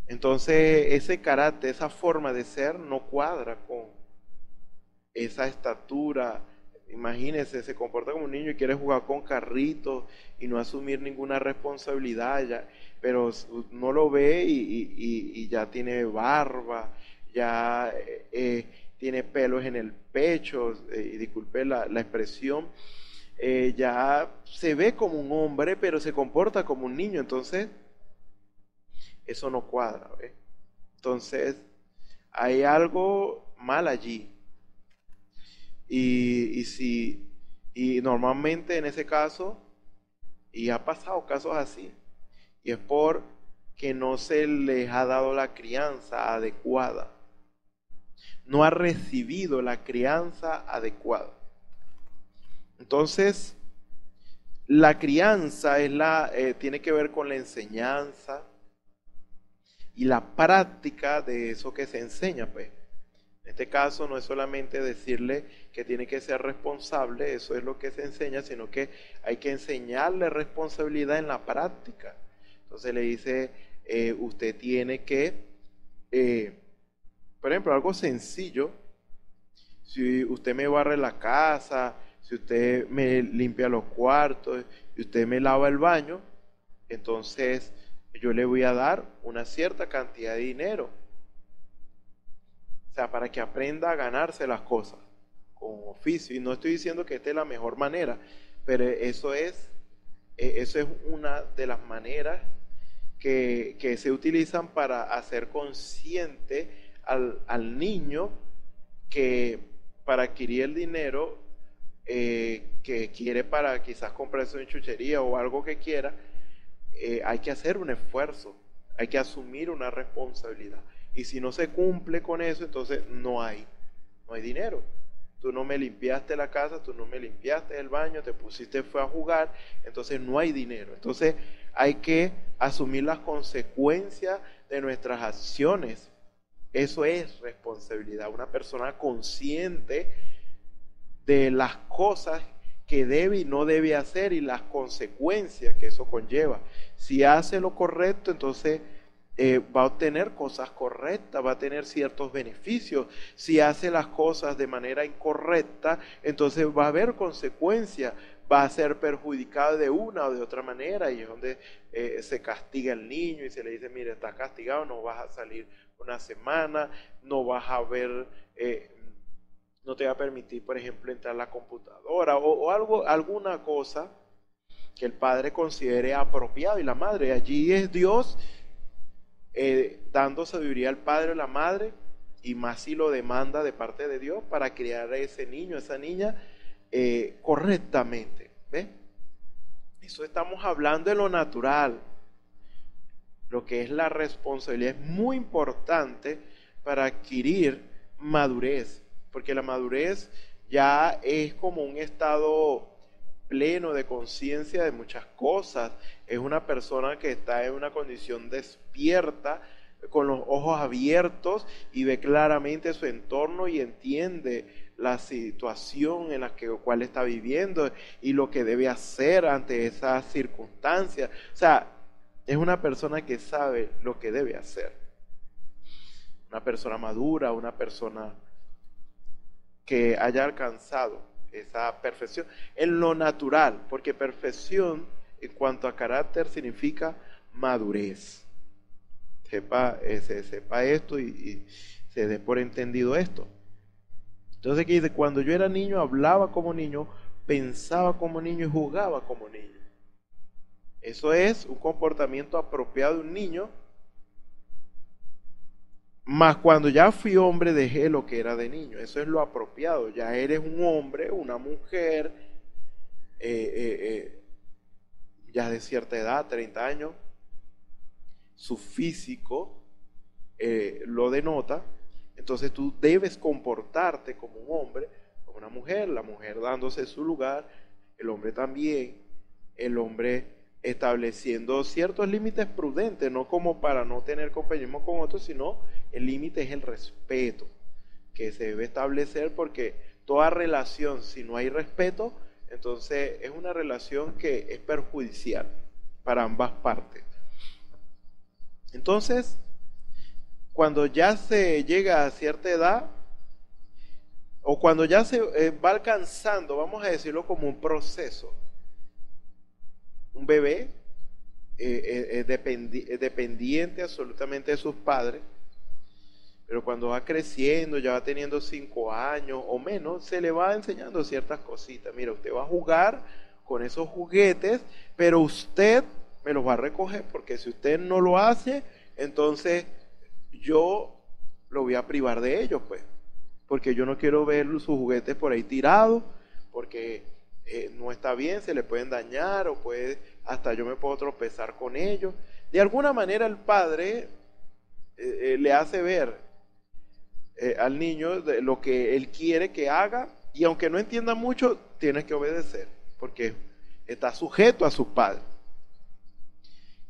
Entonces, ese carácter, esa forma de ser no cuadra con esa estatura. Imagínese, se comporta como un niño y quiere jugar con carritos y no asumir ninguna responsabilidad, ya, pero no lo ve y ya tiene barba, ya tiene pelos en el pecho, y disculpe la expresión, ya se ve como un hombre, pero se comporta como un niño. Entonces, eso no cuadra, ¿ve? Entonces, hay algo mal allí. Y normalmente en ese caso, y ha pasado casos así, y es porque no se les ha dado la crianza adecuada, no ha recibido la crianza adecuada. Entonces, la crianza es tiene que ver con la enseñanza y la práctica de eso que se enseña, pues. En este caso no es solamente decirle que tiene que ser responsable, eso es lo que se enseña, sino que hay que enseñarle responsabilidad en la práctica. Entonces le dice, usted tiene que, por ejemplo, algo sencillo, si usted me barre la casa, si usted me limpia los cuartos, y usted me lava el baño, entonces yo le voy a dar una cierta cantidad de dinero. O sea, para que aprenda a ganarse las cosas con oficio. Y no estoy diciendo que esta es la mejor manera, pero eso es una de las maneras que se utilizan para hacer consciente al niño que para adquirir el dinero que quiere para quizás comprarse una chuchería o algo que quiera, hay que hacer un esfuerzo, hay que asumir una responsabilidad. Y si no se cumple con eso, entonces no hay dinero. Tú no me limpiaste la casa, tú no me limpiaste el baño, te fue a jugar, entonces no hay dinero. Entonces hay que asumir las consecuencias de nuestras acciones. Eso es responsabilidad. Una persona consciente de las cosas que debe y no debe hacer y las consecuencias que eso conlleva. Si hace lo correcto, entonces va a obtener cosas correctas, va a tener ciertos beneficios. Si hace las cosas de manera incorrecta, entonces va a haber consecuencias, va a ser perjudicado de una o de otra manera, y es donde se castiga al niño y se le dice, mire, estás castigado, no vas a salir una semana, no vas a ver, no te va a permitir, por ejemplo, entrar a la computadora o alguna cosa que el padre considere apropiado, y la madre, allí es Dios dando sabiduría al padre o la madre, y más si lo demanda de parte de Dios, para criar a ese niño, a esa niña correctamente. ¿Ve? Eso estamos hablando de lo natural. Lo que es la responsabilidad es muy importante para adquirir madurez, porque la madurez ya es como un estado pleno de conciencia de muchas cosas. Es una persona que está en una condición despierta, con los ojos abiertos, y ve claramente su entorno y entiende la situación en la cual está viviendo y lo que debe hacer ante esas circunstancias. O sea, es una persona que sabe lo que debe hacer. Una persona madura, una persona que haya alcanzado esa perfección en lo natural, porque perfección en cuanto a carácter significa madurez. Sepa esto y se dé por entendido esto. Entonces aquí dice, cuando yo era niño hablaba como niño, pensaba como niño y jugaba como niño. Eso es un comportamiento apropiado de un niño. Mas cuando ya fui hombre dejé lo que era de niño. Eso es lo apropiado. Ya eres un hombre, una mujer, ya de cierta edad, 30 años. Su físico lo denota. Entonces tú debes comportarte como un hombre, como una mujer. La mujer dándose su lugar, el hombre también. El hombre estableciendo ciertos límites prudentes, no como para no tener compañerismo con otros, sino el límite es el respeto que se debe establecer, porque toda relación, si no hay respeto, entonces es una relación que es perjudicial para ambas partes. Entonces, cuando ya se llega a cierta edad, o cuando ya se va alcanzando, vamos a decirlo como un proceso, un bebé es dependiente absolutamente de sus padres, pero cuando va creciendo, ya va teniendo 5 años o menos, se le va enseñando ciertas cositas. Mira, usted va a jugar con esos juguetes, pero usted me los va a recoger, porque si usted no lo hace, entonces yo lo voy a privar de ellos, pues, porque yo no quiero ver sus juguetes por ahí tirados, porque no está bien, se le pueden dañar, o hasta yo me puedo tropezar con ellos. De alguna manera el padre le hace ver al niño de lo que él quiere que haga, y aunque no entienda mucho, tiene que obedecer, porque está sujeto a sus padres.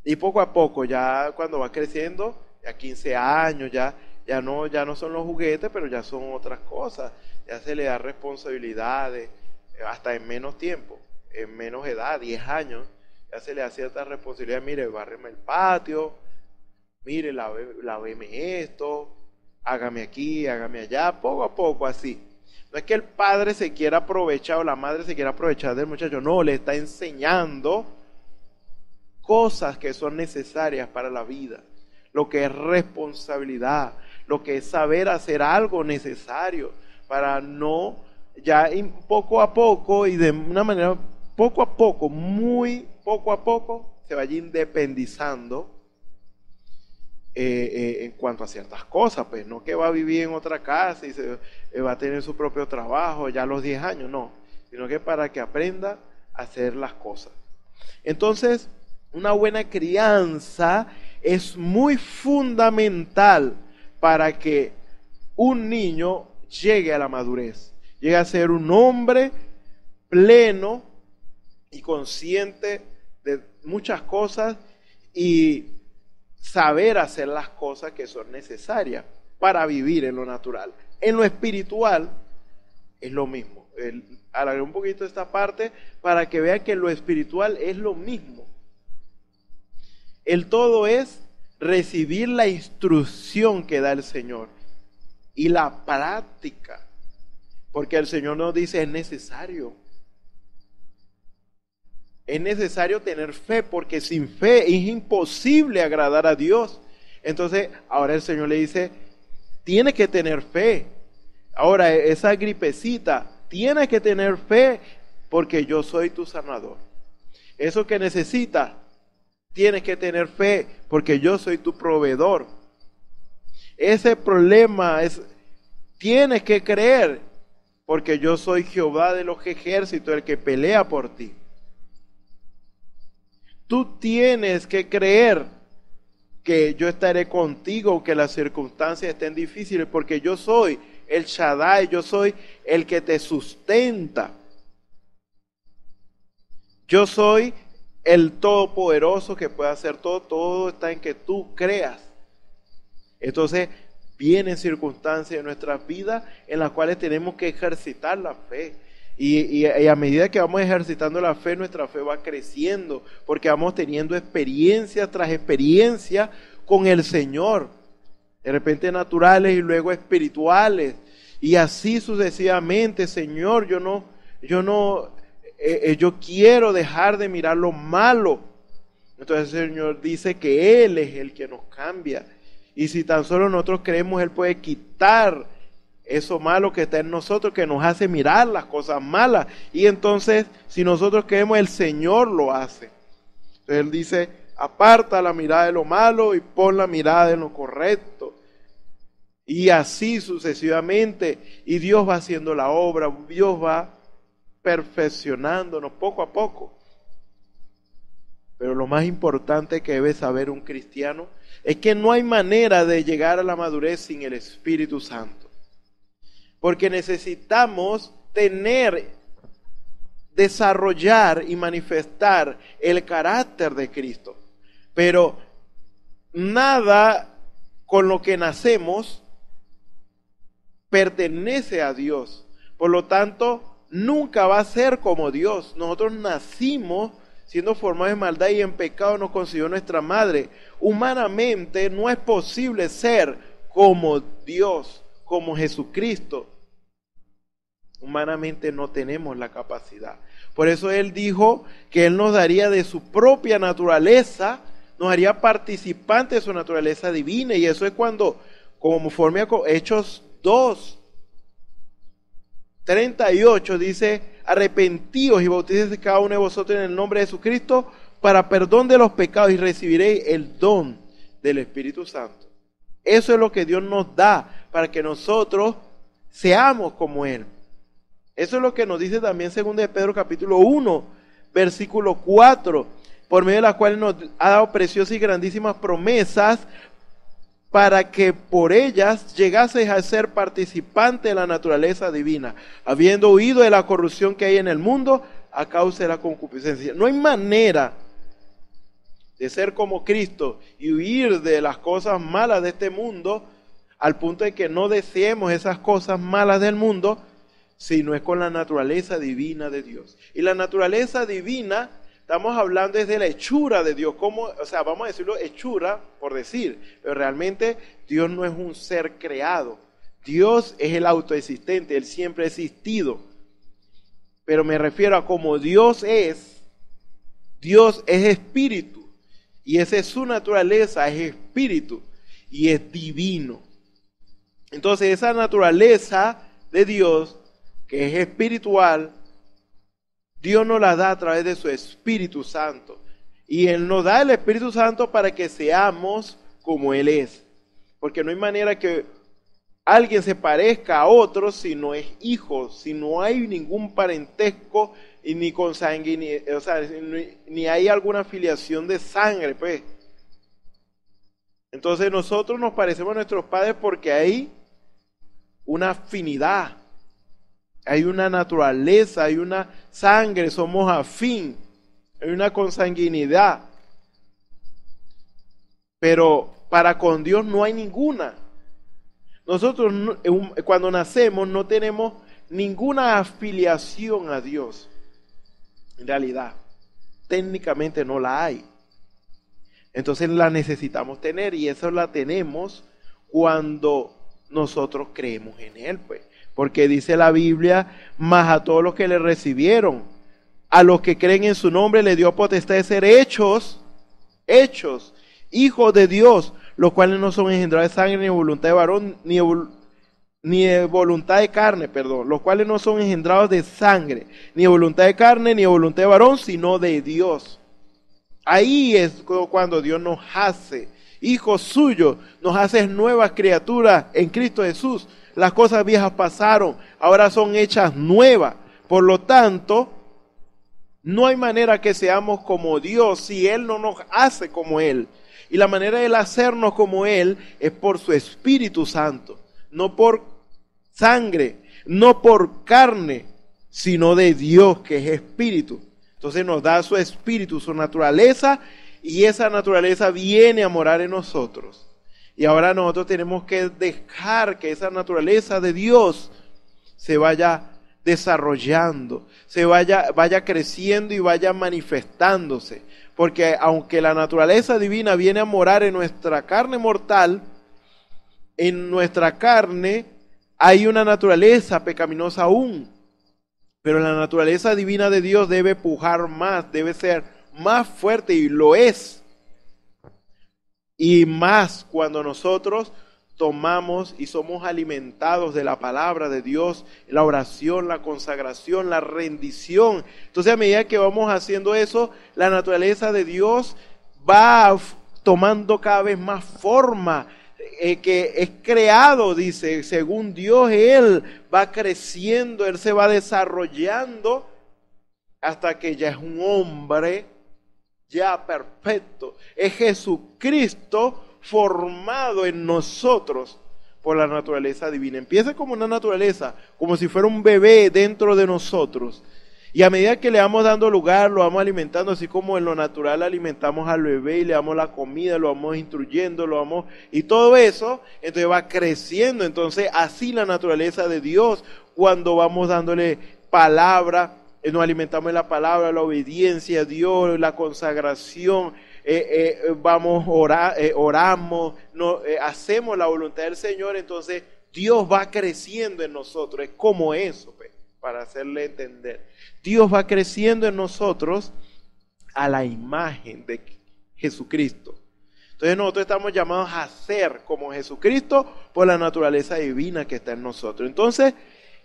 Y poco a poco, ya cuando va creciendo, a 15 años, ya no son los juguetes, pero ya son otras cosas, ya se le da responsabilidades, hasta en menos tiempo, en menos edad, 10 años, ya se le da ciertas responsabilidades. Mire, bárreme el patio, mire, láveme esto, hágame aquí, hágame allá, poco a poco, así. No es que el padre se quiera aprovechar o la madre se quiera aprovechar del muchacho, no, le está enseñando cosas que son necesarias para la vida, lo que es responsabilidad, lo que es saber hacer algo necesario para no, ya poco a poco y de una manera poco a poco, muy poco a poco, se vaya independizando en cuanto a ciertas cosas, pues no que va a vivir en otra casa y va a tener su propio trabajo ya a los 10 años, no, sino que para que aprenda a hacer las cosas. Entonces, una buena crianza es muy fundamental para que un niño llegue a la madurez, llegue a ser un hombre pleno y consciente de muchas cosas y saber hacer las cosas que son necesarias para vivir en lo natural. En lo espiritual es lo mismo. Alargué un poquito esta parte para que vean que lo espiritual es lo mismo. El todo es recibir la instrucción que da el Señor y la práctica, porque el Señor nos dice es necesario. Es necesario tener fe, porque sin fe es imposible agradar a Dios. Entonces, ahora el Señor le dice, tienes que tener fe. Ahora, esa gripecita, tienes que tener fe, porque yo soy tu sanador. Eso que necesitas, tienes que tener fe, porque yo soy tu proveedor. Ese problema tienes que creer, porque yo soy Jehová de los ejércitos, el que pelea por ti. Tú tienes que creer que yo estaré contigo aunque las circunstancias estén difíciles, porque yo soy el Shaddai, yo soy el que te sustenta. Yo soy el Todopoderoso que puede hacer todo, todo está en que tú creas. Entonces vienen circunstancias en nuestras vidas en las cuales tenemos que ejercitar la fe. Y a medida que vamos ejercitando la fe, nuestra fe va creciendo, porque vamos teniendo experiencia tras experiencia con el Señor, de repente naturales y luego espirituales, y así sucesivamente. Señor, yo quiero dejar de mirar lo malo. Entonces el Señor dice que Él es el que nos cambia, y si tan solo nosotros creemos, Él puede quitar eso malo que está en nosotros, que nos hace mirar las cosas malas. Y entonces, si nosotros creemos, el Señor lo hace. Entonces Él dice, aparta la mirada de lo malo y pon la mirada en lo correcto. Y así sucesivamente. Y Dios va haciendo la obra, Dios va perfeccionándonos poco a poco. Pero lo más importante que debe saber un cristiano es que no hay manera de llegar a la madurez sin el Espíritu Santo. Porque necesitamos desarrollar y manifestar el carácter de Cristo. Pero nada con lo que nacemos pertenece a Dios. Por lo tanto, nunca va a ser como Dios. Nosotros nacimos siendo formados en maldad y en pecado nos concibió nuestra madre. Humanamente no es posible ser como Dios, como Jesucristo. Humanamente no tenemos la capacidad. Por eso Él dijo que Él nos daría de su propia naturaleza, nos haría participantes de su naturaleza divina. Y eso es cuando, conforme a Hechos 2:38, dice, arrepentíos y bautícense cada uno de vosotros en el nombre de Jesucristo para perdón de los pecados y recibiréis el don del Espíritu Santo. Eso es lo que Dios nos da para que nosotros seamos como Él. Eso es lo que nos dice también 2 de Pedro capítulo 1, versículo 4, por medio de las cuales nos ha dado preciosas y grandísimas promesas para que por ellas llegaseis a ser participantes de la naturaleza divina, habiendo huido de la corrupción que hay en el mundo a causa de la concupiscencia. No hay manera de ser como Cristo y huir de las cosas malas de este mundo al punto de que no deseemos esas cosas malas del mundo, si no es con la naturaleza divina de Dios. Y la naturaleza divina, estamos hablando desde la hechura de Dios, vamos a decirlo hechura por decir, pero realmente Dios no es un ser creado. Dios es el autoexistente, Él siempre ha existido. Pero me refiero a como Dios es espíritu, y esa es su naturaleza, es espíritu, y es divino. Entonces esa naturaleza de Dios, que es espiritual, Dios nos la da a través de su Espíritu Santo. Y Él nos da el Espíritu Santo para que seamos como Él es. Porque no hay manera que alguien se parezca a otro si no es hijo, si no hay ningún parentesco y ni consanguinidad, o sea, ni hay alguna filiación de sangre, pues. Entonces nosotros nos parecemos a nuestros padres porque hay una afinidad, hay una naturaleza, hay una sangre, somos afín, hay una consanguinidad. Pero para con Dios no hay ninguna. Nosotros cuando nacemos no tenemos ninguna afiliación a Dios. En realidad, técnicamente no la hay. Entonces la necesitamos tener y eso la tenemos cuando nosotros creemos en Él, pues. Porque dice la Biblia, mas a todos los que le recibieron, a los que creen en su nombre, le dio potestad de ser hechos, hijos de Dios, los cuales no son engendrados de sangre, ni de voluntad de varón, ni de voluntad de carne, los cuales no son engendrados de sangre, ni de voluntad de carne, ni de voluntad de varón, sino de Dios. Ahí es cuando Dios nos hace hijos suyos, nos hace nuevas criaturas en Cristo Jesús. Las cosas viejas pasaron, ahora son hechas nuevas. Por lo tanto, no hay manera que seamos como Dios si Él no nos hace como Él. Y la manera de Él hacernos como Él es por su Espíritu Santo, no por sangre, no por carne, sino de Dios que es Espíritu. Entonces nos da su Espíritu, su naturaleza, y esa naturaleza viene a morar en nosotros. Y ahora nosotros tenemos que dejar que esa naturaleza de Dios se vaya desarrollando, vaya creciendo y vaya manifestándose. Porque aunque la naturaleza divina viene a morar en nuestra carne mortal, en nuestra carne hay una naturaleza pecaminosa aún. Pero la naturaleza divina de Dios debe pujar más, debe ser más fuerte y lo es. Y más cuando nosotros tomamos y somos alimentados de la palabra de Dios, la oración, la consagración, la rendición. Entonces a medida que vamos haciendo eso, la naturaleza de Dios va tomando cada vez más forma, que es creado, dice, según Dios. Él va creciendo, Él se va desarrollando hasta que ya es un hombre ya perfecto. Es Jesucristo formado en nosotros por la naturaleza divina. Empieza como una naturaleza, como si fuera un bebé dentro de nosotros. Y a medida que le vamos dando lugar, lo vamos alimentando, así como en lo natural alimentamos al bebé y le damos la comida, lo vamos instruyendo, y todo eso, entonces va creciendo. Entonces así la naturaleza de Dios, cuando vamos dándole palabra, nos alimentamos en la palabra, la obediencia a Dios, la consagración, oramos, hacemos la voluntad del Señor. Entonces Dios va creciendo en nosotros. Es como eso, pues, para hacerle entender. Dios va creciendo en nosotros a la imagen de Jesucristo. Entonces nosotros estamos llamados a ser como Jesucristo por la naturaleza divina que está en nosotros. Entonces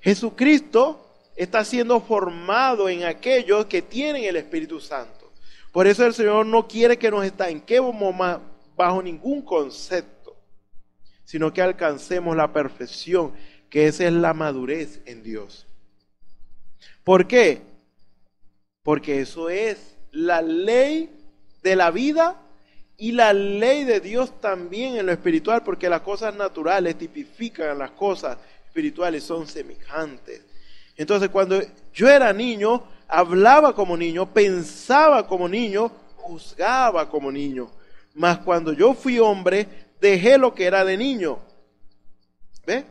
Jesucristo está siendo formado en aquellos que tienen el Espíritu Santo. Por eso el Señor no quiere que nos estanquemos bajo ningún concepto, sino que alcancemos la perfección, que esa es la madurez en Dios. ¿Por qué? Porque eso es la ley de la vida y la ley de Dios también en lo espiritual, porque las cosas naturales tipifican a las cosas espirituales, son semejantes. Entonces cuando yo era niño, hablaba como niño, pensaba como niño, juzgaba como niño. Mas cuando yo fui hombre, dejé lo que era de niño. ¿Ve?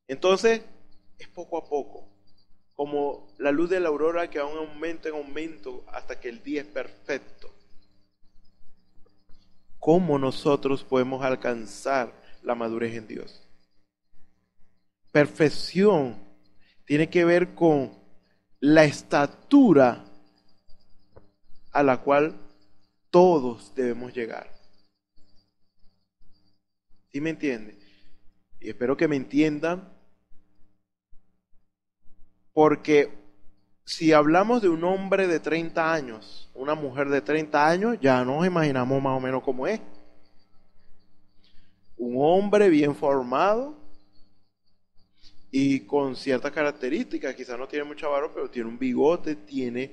Entonces, es poco a poco, como la luz de la aurora que va en aumento hasta que el día es perfecto. ¿Cómo nosotros podemos alcanzar la madurez en Dios? Perfección tiene que ver con la estatura a la cual todos debemos llegar. ¿Sí me entiende? y espero que me entiendan, porque si hablamos de un hombre de 30 años, una mujer de 30 años, ya nos imaginamos más o menos cómo es. Un hombre bien formado y con ciertas características, quizás no tiene mucha barba, pero tiene un bigote, tiene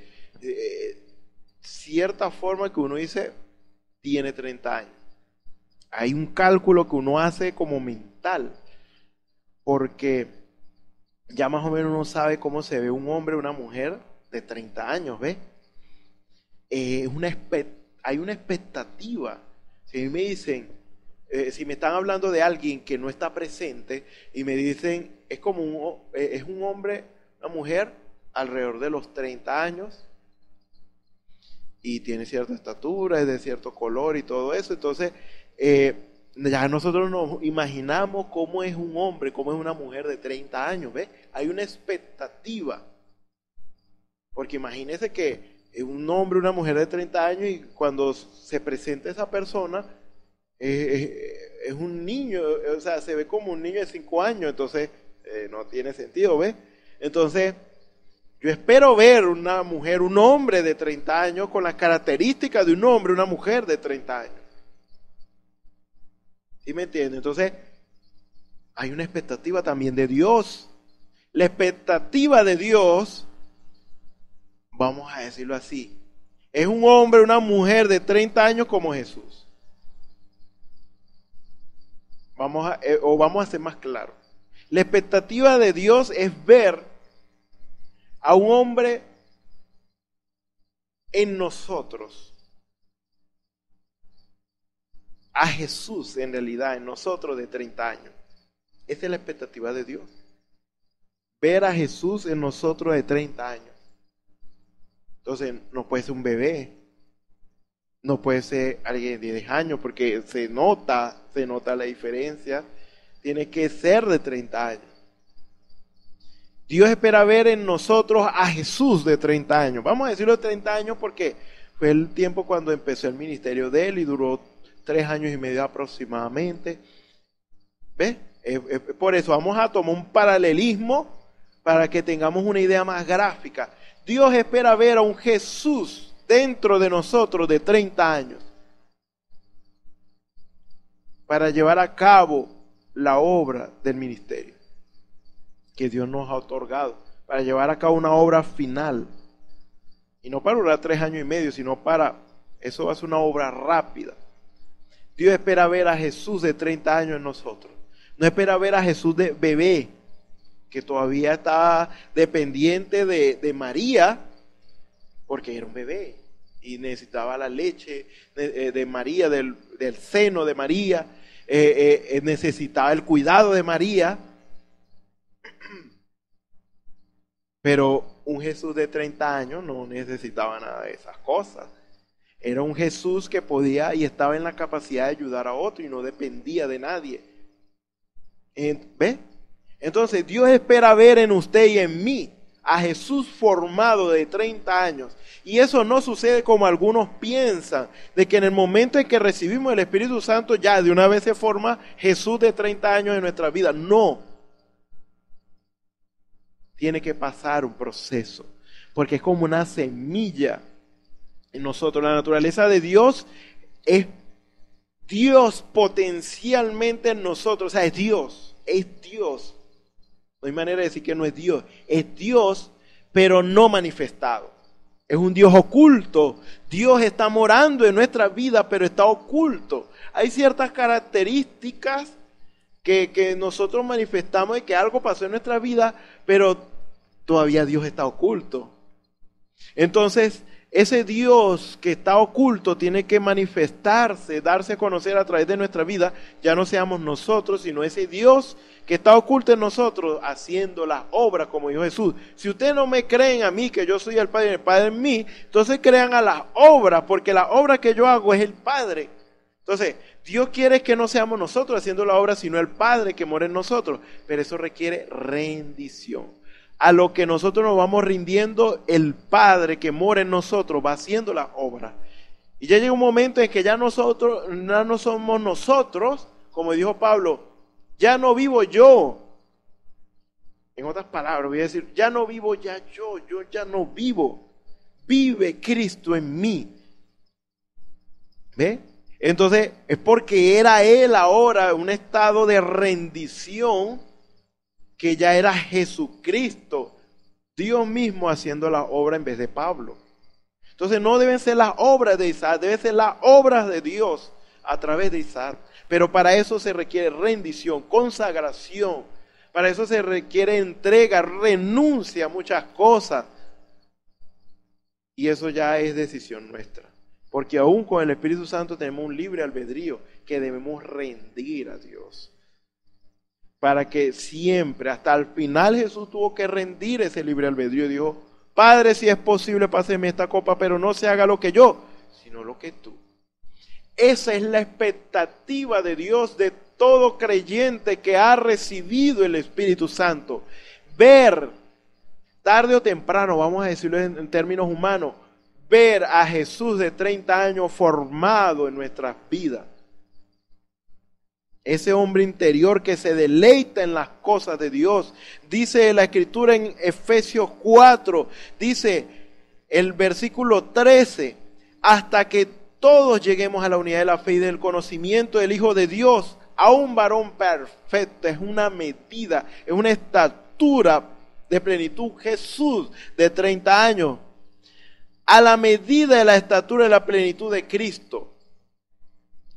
cierta forma que uno dice, tiene 30 años. Hay un cálculo que uno hace como mental, porque ya más o menos uno sabe cómo se ve un hombre o una mujer de 30 años, ¿ves? Hay una expectativa. Si me dicen, si me están hablando de alguien que no está presente y me dicen, es un hombre, una mujer alrededor de los 30 años y tiene cierta estatura, es de cierto color y todo eso, entonces ya nosotros nos imaginamos cómo es un hombre, cómo es una mujer de 30 años, ¿ves? Hay una expectativa, porque imagínense que un hombre, una mujer de 30 años y cuando se presenta esa persona es un niño, o sea, se ve como un niño de 5 años, entonces no tiene sentido, ¿ves? Entonces, yo espero ver una mujer, un hombre de 30 años con las características de un hombre, una mujer de 30 años. ¿Sí me entienden? Entonces, hay una expectativa también de Dios. La expectativa de Dios, vamos a decirlo así, es un hombre, una mujer de 30 años como Jesús. Vamos a ser más claros. La expectativa de Dios es ver a un hombre en nosotros, a Jesús en realidad en nosotros de 30 años. Esa es la expectativa de Dios. Ver a Jesús en nosotros de 30 años. Entonces no puede ser un bebé, no puede ser alguien de 10 años porque se nota la diferencia. Tiene que ser de 30 años. Dios espera ver en nosotros a Jesús de 30 años. Vamos a decirlo de 30 años porque fue el tiempo cuando empezó el ministerio de él y duró 3 años y medio aproximadamente. ¿Ves? Por eso vamos a tomar un paralelismo para que tengamos una idea más gráfica. Dios espera ver a un Jesús dentro de nosotros de 30 años para llevar a cabo la obra del ministerio que Dios nos ha otorgado, para llevar a cabo una obra final. Y no para durar 3 años y medio, sino eso va a ser una obra rápida. Dios espera ver a Jesús de 30 años en nosotros. No espera ver a Jesús de bebé, que todavía estaba dependiente de María, porque era un bebé y necesitaba la leche de María, del seno de María, necesitaba el cuidado de María. Pero un Jesús de 30 años no necesitaba nada de esas cosas. Era un Jesús que podía y estaba en la capacidad de ayudar a otro y no dependía de nadie. ¿Ve? Entonces Dios espera ver en usted y en mí a Jesús formado de 30 años. Y eso no sucede como algunos piensan, de que en el momento en que recibimos el Espíritu Santo ya de una vez se forma Jesús de 30 años en nuestra vida. No. Tiene que pasar un proceso, porque es como una semilla en nosotros. La naturaleza de Dios es Dios potencialmente en nosotros, o sea, es Dios. No hay manera de decir que no es Dios, pero no manifestado. Es un Dios oculto. Dios está morando en nuestra vida, pero está oculto. Hay ciertas características que nosotros manifestamos de que algo pasó en nuestra vida, pero todavía Dios está oculto. Entonces, ese Dios que está oculto tiene que manifestarse, darse a conocer a través de nuestra vida. Ya no seamos nosotros, sino ese Dios que está oculto en nosotros, haciendo las obras como dijo Jesús. Si ustedes no me creen a mí, que yo soy el Padre y el Padre en mí, entonces crean a las obras, porque la obra que yo hago es el Padre. Entonces, Dios quiere que no seamos nosotros haciendo la obra, sino el Padre que mora en nosotros. Pero eso requiere rendición. A lo que nosotros nos vamos rindiendo, el Padre que mora en nosotros va haciendo la obra. Y ya llega un momento en que ya no somos nosotros, como dijo Pablo, Ya no vivo yo. En otras palabras, voy a decir, ya no vivo ya yo ya no vivo. Vive Cristo en mí. ¿Ve? Entonces, es porque era Él ahora un estado de rendición, que ya era Jesucristo, Dios mismo haciendo la obra en vez de Pablo. Entonces no deben ser las obras de Isaac, deben ser las obras de Dios a través de Isaac. Pero para eso se requiere rendición, consagración. Para eso se requiere entrega, renuncia a muchas cosas. Y eso ya es decisión nuestra. Porque aún con el Espíritu Santo tenemos un libre albedrío que debemos rendir a Dios. Para que siempre, hasta el final, Jesús tuvo que rendir ese libre albedrío. Y dijo, Padre, si es posible, páseme esta copa, pero no se haga lo que yo, sino lo que tú. Esa es la expectativa de Dios, de todo creyente que ha recibido el Espíritu Santo. Ver, tarde o temprano, vamos a decirlo en términos humanos, ver a Jesús de 30 años formado en nuestras vidas. Ese hombre interior que se deleita en las cosas de Dios. Dice la Escritura en Efesios 4, dice el versículo 13, hasta que todos lleguemos a la unidad de la fe y del conocimiento del Hijo de Dios, a un varón perfecto. Es una medida, es una estatura de plenitud. Jesús de 30 años, a la medida de la estatura de la plenitud de Cristo,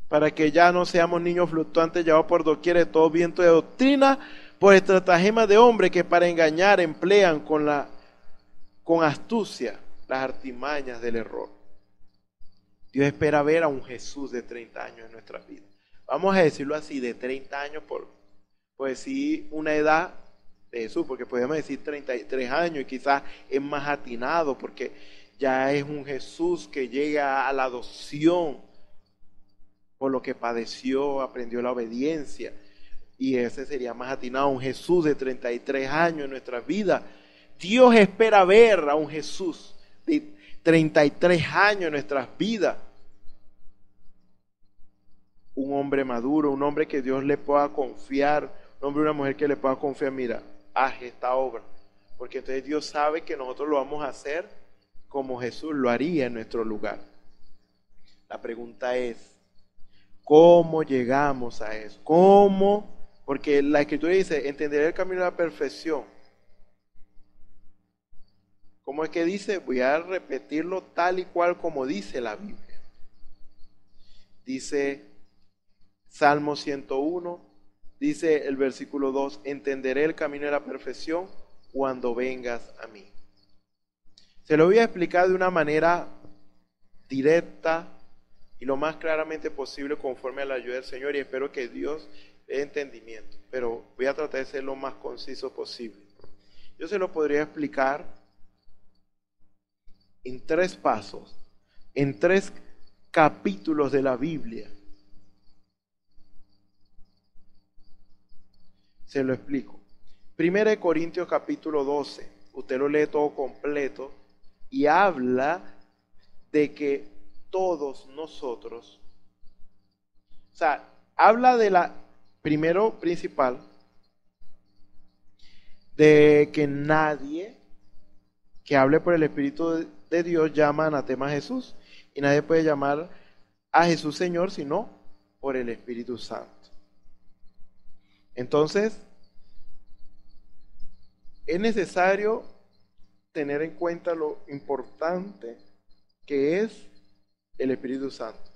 para que ya no seamos niños fluctuantes llevados por doquier de todo viento de doctrina, por estratagemas de hombres que para engañar emplean con astucia las artimañas del error. Dios espera ver a un Jesús de 30 años en nuestras vidas. Vamos a decirlo así, de 30 años por decir una edad de Jesús, porque podemos decir 33 años y quizás es más atinado, porque ya es un Jesús que llega a la adopción por lo que padeció, aprendió la obediencia, y ese sería más atinado, un Jesús de 33 años en nuestras vidas. Dios espera ver a un Jesús de 33 años en nuestras vidas, un hombre maduro, un hombre que Dios le pueda confiar, un hombre o una mujer que le pueda confiar, mira, haz esta obra, porque entonces Dios sabe que nosotros lo vamos a hacer como Jesús lo haría en nuestro lugar. La pregunta es, ¿cómo llegamos a eso? ¿Cómo? Porque la Escritura dice, entenderé el camino de la perfección. ¿Cómo es que dice? Voy a repetirlo tal y cual como dice la Biblia. Dice Salmo 101, dice el versículo 2, entenderé el camino de la perfección cuando vengas a mí. Se lo voy a explicar de una manera directa y lo más claramente posible conforme a la ayuda del Señor, y espero que Dios dé entendimiento, pero voy a tratar de ser lo más conciso posible. Yo se lo podría explicar en 3 pasos, en 3 capítulos de la Biblia. Se lo explico. 1 Corintios capítulo 12, usted lo lee todo completo y habla de que todos nosotros, o sea, habla de primero principal, de que nadie que hable por el Espíritu de Dios llama anatema a Jesús, y nadie puede llamar a Jesús Señor sino por el Espíritu Santo. Entonces, es necesario tener en cuenta lo importante que es el Espíritu Santo.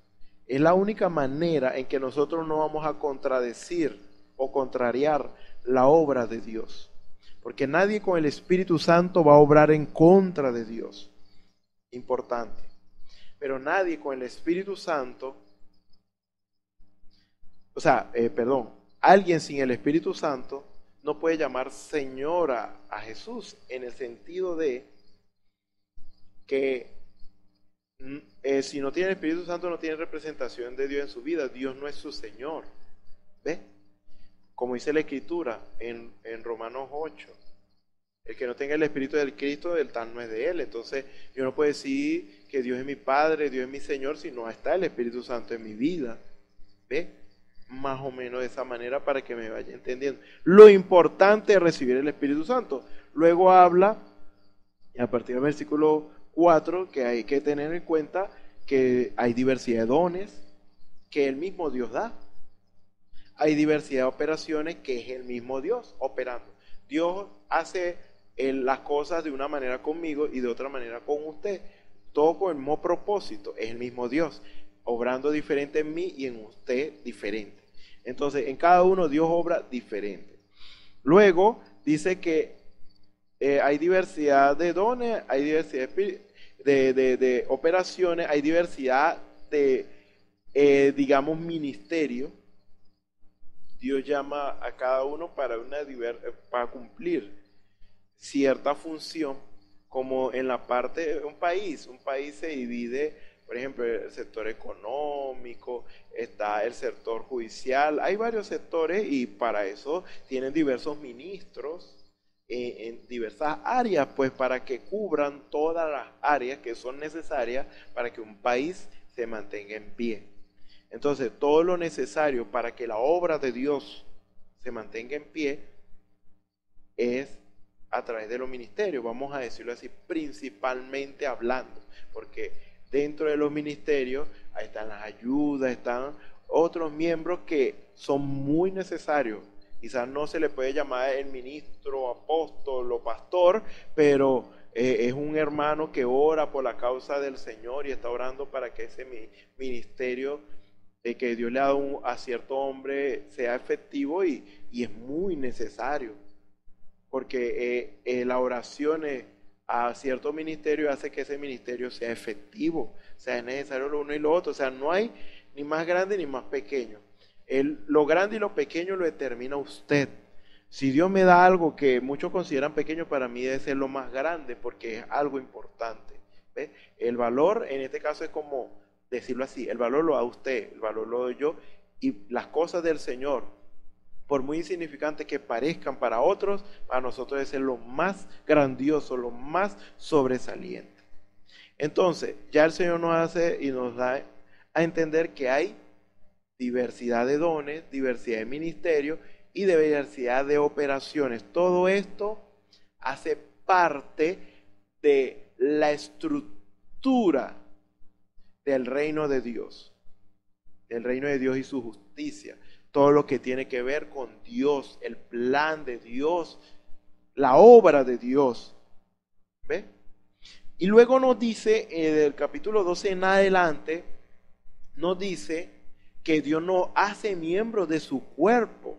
Es la única manera en que nosotros no vamos a contradecir o contrariar la obra de Dios. Porque nadie con el Espíritu Santo va a obrar en contra de Dios. Importante. Pero nadie con el Espíritu Santo, alguien sin el Espíritu Santo no puede llamar Señor a Jesús, en el sentido de que si no tiene el Espíritu Santo no tiene representación de Dios en su vida. Dios no es su Señor. ¿Ve? Como dice la Escritura en Romanos 8. El que no tenga el Espíritu del Cristo, el tal no es de Él. Entonces yo no puedo decir que Dios es mi Padre, Dios es mi Señor, si no está el Espíritu Santo en mi vida. ¿Ve? más o menos de esa manera para que me vaya entendiendo. Lo importante es recibir el Espíritu Santo. Luego habla, a partir del versículo 4, que hay que tener en cuenta que hay diversidad de dones que el mismo Dios da. Hay diversidad de operaciones que es el mismo Dios operando. Dios hace las cosas de una manera conmigo y de otra manera con usted. Todo con el mismo propósito. Es el mismo Dios, obrando diferente en mí y en usted diferente. Entonces, en cada uno Dios obra diferente. Luego, dice que hay diversidad de dones, hay diversidad de operaciones, hay diversidad de, digamos, ministerio. Dios llama a cada uno para cumplir cierta función, como en la parte de un país se divide, por ejemplo, el sector económico, está el sector judicial, hay varios sectores y para eso tienen diversos ministros en diversas áreas, pues para que cubran todas las áreas que son necesarias para que un país se mantenga en pie. Entonces, todo lo necesario para que la obra de Dios se mantenga en pie es a través de los ministerios, vamos a decirlo así, principalmente hablando, porque dentro de los ministerios ahí están las ayudas, están otros miembros que son muy necesarios. Quizás no se le puede llamar el ministro, apóstol o pastor, pero es un hermano que ora por la causa del Señor y está orando para que ese ministerio que Dios le ha dado a cierto hombre sea efectivo y es muy necesario, porque la oración a cierto ministerio hace que ese ministerio sea efectivo, o sea, es necesario lo uno y lo otro, o sea, no hay ni más grande ni más pequeño. Lo grande y lo pequeño lo determina usted. Si Dios me da algo que muchos consideran pequeño, para mí debe ser lo más grande porque es algo importante. ¿Ve? El valor en este caso es como decirlo así, el valor lo da usted, el valor lo doy yo, y las cosas del Señor, por muy insignificantes que parezcan para otros, para nosotros debe ser lo más grandioso, lo más sobresaliente. Entonces, ya el Señor nos hace y nos da a entender que hay diversidad de dones, diversidad de ministerios y diversidad de operaciones. Todo esto hace parte de la estructura del reino de Dios y su justicia. Todo lo que tiene que ver con Dios, el plan de Dios, la obra de Dios. ¿Ve? Y luego nos dice, del capítulo 12 en adelante, nos dice que Dios nos hace miembros de su cuerpo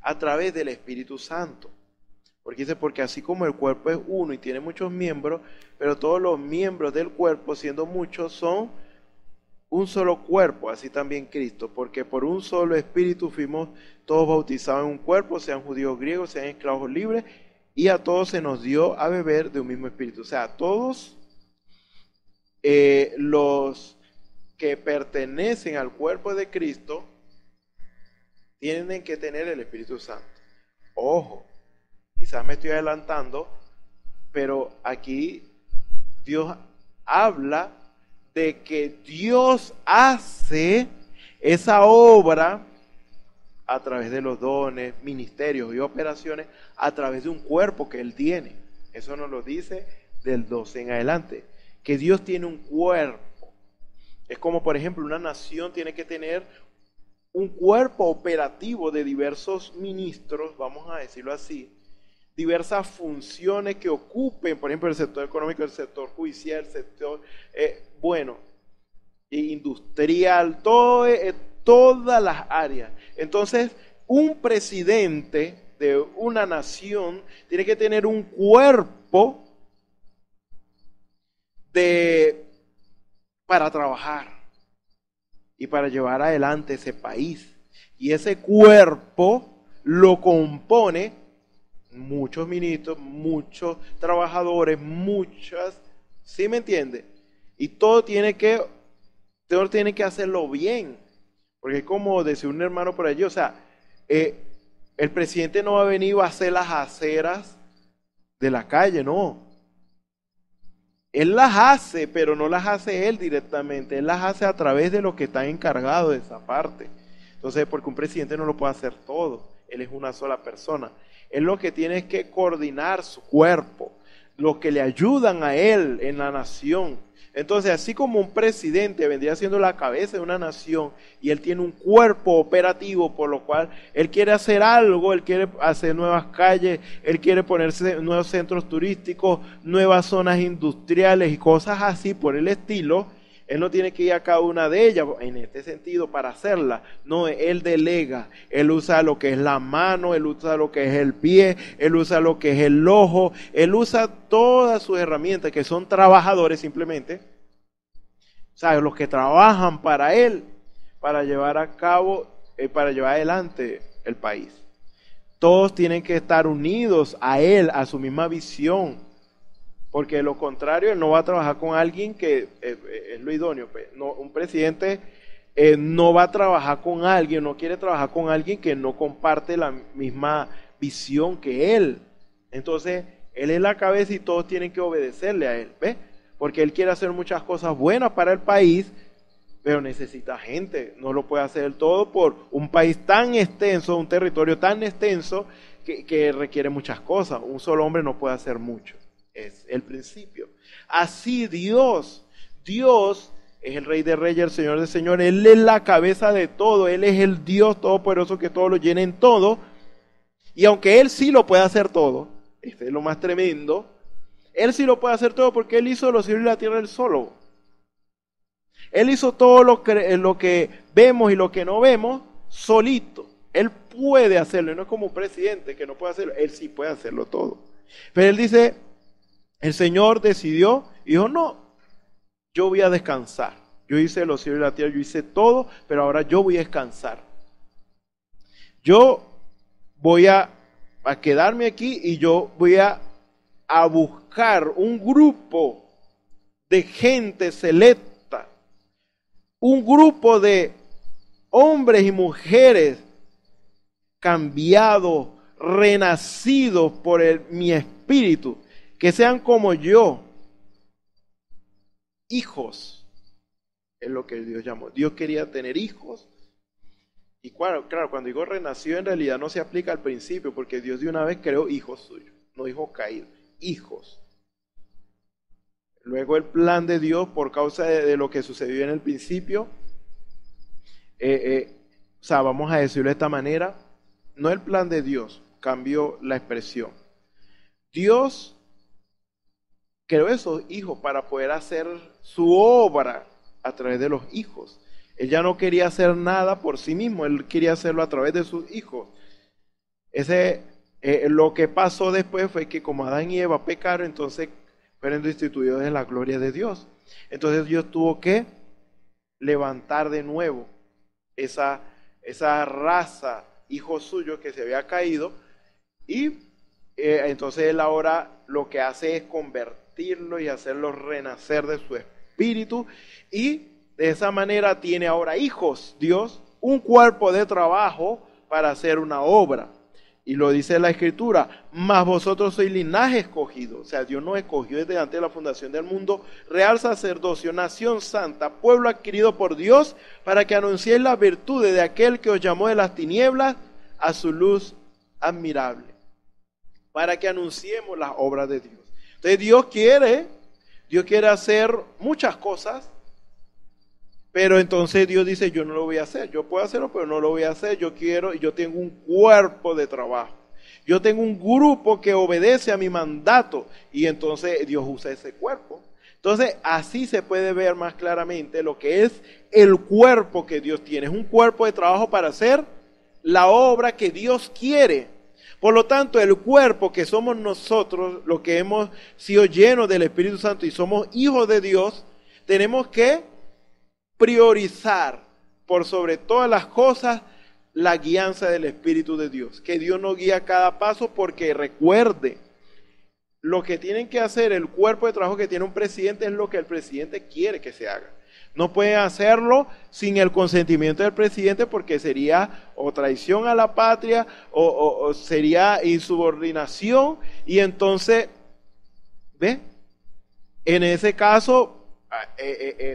a través del Espíritu Santo. Porque dice, porque así como el cuerpo es uno y tiene muchos miembros, pero todos los miembros del cuerpo, siendo muchos, son un solo cuerpo, así también Cristo, porque por un solo Espíritu fuimos todos bautizados en un cuerpo, sean judíos griegos, sean esclavos libres, y a todos se nos dio a beber de un mismo Espíritu. O sea, a todos los que pertenecen al cuerpo de Cristo tienen que tener el Espíritu Santo. Ojo, quizás me estoy adelantando, pero aquí Dios habla de que Dios hace esa obra a través de los dones, ministerios y operaciones, a través de un cuerpo que Él tiene. Eso nos lo dice del 12 en adelante, que Dios tiene un cuerpo. Es como, por ejemplo, una nación tiene que tener un cuerpo operativo de diversos ministros, vamos a decirlo así, diversas funciones que ocupen, por ejemplo, el sector económico, el sector judicial, el sector, industrial, todas las áreas. Entonces, un presidente de una nación tiene que tener un cuerpo para trabajar y para llevar adelante ese país. Y ese cuerpo lo compone muchos ministros, muchos trabajadores, muchas, ¿sí me entiende? Y todo tiene que hacerlo bien, porque como decía un hermano por allí, o sea, el presidente no va a venir y va a hacer las aceras de la calle, no. Él las hace, pero no las hace él directamente. Él las hace a través de los que están encargados de esa parte. Entonces, porque un presidente no lo puede hacer todo. Él es una sola persona. Él lo que tiene es que coordinar su cuerpo, los que le ayudan a él en la nación. Entonces, así como un presidente vendría siendo la cabeza de una nación y él tiene un cuerpo operativo por lo cual él quiere hacer algo, él quiere hacer nuevas calles, él quiere ponerse nuevos centros turísticos, nuevas zonas industriales y cosas así por el estilo, él no tiene que ir a cada una de ellas en este sentido para hacerla. No, él delega, él usa lo que es la mano, él usa lo que es el pie, él usa lo que es el ojo, él usa todas sus herramientas que son trabajadores simplemente, o sea, los que trabajan para él, para llevar a cabo, para llevar adelante el país. Todos tienen que estar unidos a él, a su misma visión. Porque de lo contrario, él no va a trabajar con alguien que es lo idóneo. Pues. No, un presidente no va a trabajar con alguien, no quiere trabajar con alguien que no comparte la misma visión que él. Entonces, él es la cabeza y todos tienen que obedecerle a él. ¿Ves? Porque él quiere hacer muchas cosas buenas para el país, pero necesita gente. No lo puede hacer todo por un país tan extenso, un territorio tan extenso que requiere muchas cosas. Un solo hombre no puede hacer mucho. Es el principio. Así Dios es el Rey de Reyes, el Señor de Señores. Él es la cabeza de todo. Él es el Dios todopoderoso que todo lo llena en todo. Y aunque Él sí lo puede hacer todo, este es lo más tremendo, Él sí lo puede hacer todo porque Él hizo los cielos y la tierra Él solo. Él hizo todo lo que vemos y lo que no vemos solito. Él puede hacerlo. No es como un presidente que no puede hacerlo. Él sí puede hacerlo todo. Pero Él dice... El Señor decidió y dijo, no, yo voy a descansar. Yo hice los cielos y la tierra, yo hice todo, pero ahora yo voy a descansar. Yo voy a quedarme aquí y yo voy a buscar un grupo de gente selecta, un grupo de hombres y mujeres cambiados, renacidos por mi espíritu, que sean como yo, hijos, es lo que Dios llamó. Dios quería tener hijos, y claro, cuando digo renació, en realidad no se aplica al principio, porque Dios de una vez creó hijos suyos, no hijos caídos, hijos. Luego el plan de Dios, por causa de lo que sucedió en el principio, o sea, vamos a decirlo de esta manera, no el plan de Dios, cambió la expresión. Dios creó esos hijos para poder hacer su obra a través de los hijos. Él ya no quería hacer nada por sí mismo, él quería hacerlo a través de sus hijos. Lo que pasó después fue que como Adán y Eva pecaron, entonces fueron destituidos de la gloria de Dios. Entonces Dios tuvo que levantar de nuevo esa raza, hijos suyos que se había caído, y entonces Él ahora lo que hace es convertirlo y hacerlo renacer de su espíritu, y de esa manera tiene ahora hijos, Dios, un cuerpo de trabajo para hacer una obra. Y lo dice la Escritura, mas vosotros sois linaje escogido. O sea, Dios nos escogió desde antes de la fundación del mundo, real sacerdocio, nación santa, pueblo adquirido por Dios, para que anunciéis las virtudes de aquel que os llamó de las tinieblas a su luz admirable. Para que anunciemos las obras de Dios. Entonces Dios quiere hacer muchas cosas, pero entonces Dios dice, yo no lo voy a hacer. Yo puedo hacerlo, pero no lo voy a hacer. Yo tengo un cuerpo de trabajo. Yo tengo un grupo que obedece a mi mandato. Y entonces Dios usa ese cuerpo. Entonces así se puede ver más claramente lo que es el cuerpo que Dios tiene. Es un cuerpo de trabajo para hacer la obra que Dios quiere. Por lo tanto, el cuerpo que somos nosotros, los que hemos sido llenos del Espíritu Santo y somos hijos de Dios, tenemos que priorizar por sobre todas las cosas la guianza del Espíritu de Dios. Que Dios nos guía cada paso, porque recuerde, lo que tienen que hacer el cuerpo de trabajo que tiene un presidente es lo que el presidente quiere que se haga. No pueden hacerlo sin el consentimiento del presidente, porque sería o traición a la patria o sería insubordinación. Y entonces, ¿ve? En ese caso,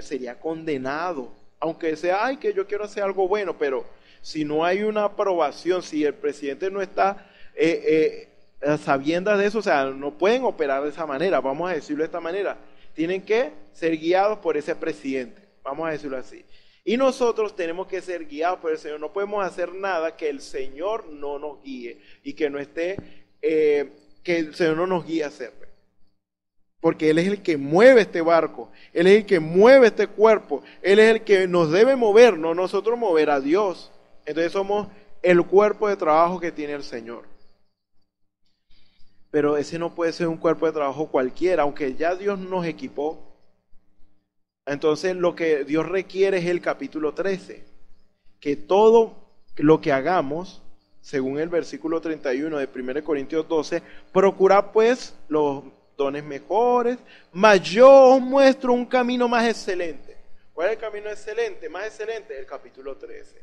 sería condenado. Aunque sea, ay, que yo quiero hacer algo bueno, pero si no hay una aprobación, si el presidente no está sabiendo de eso, o sea, no pueden operar de esa manera, vamos a decirlo de esta manera. Tienen que ser guiados por ese presidente, vamos a decirlo así. Y nosotros tenemos que ser guiados por el Señor. No podemos hacer nada que el Señor no nos guíe y que no esté, que el Señor no nos guíe a hacer. Porque Él es el que mueve este barco, Él es el que mueve este cuerpo, Él es el que nos debe mover, no nosotros mover a Dios. Entonces somos el cuerpo de trabajo que tiene el Señor. Pero ese no puede ser un cuerpo de trabajo cualquiera, aunque ya Dios nos equipó. Entonces lo que Dios requiere es el capítulo 13, que todo lo que hagamos, según el versículo 31 de 1 Corintios 12, procurad pues los dones mejores, mas yo os muestro un camino más excelente. ¿Cuál es el camino excelente? Más excelente, el capítulo 13.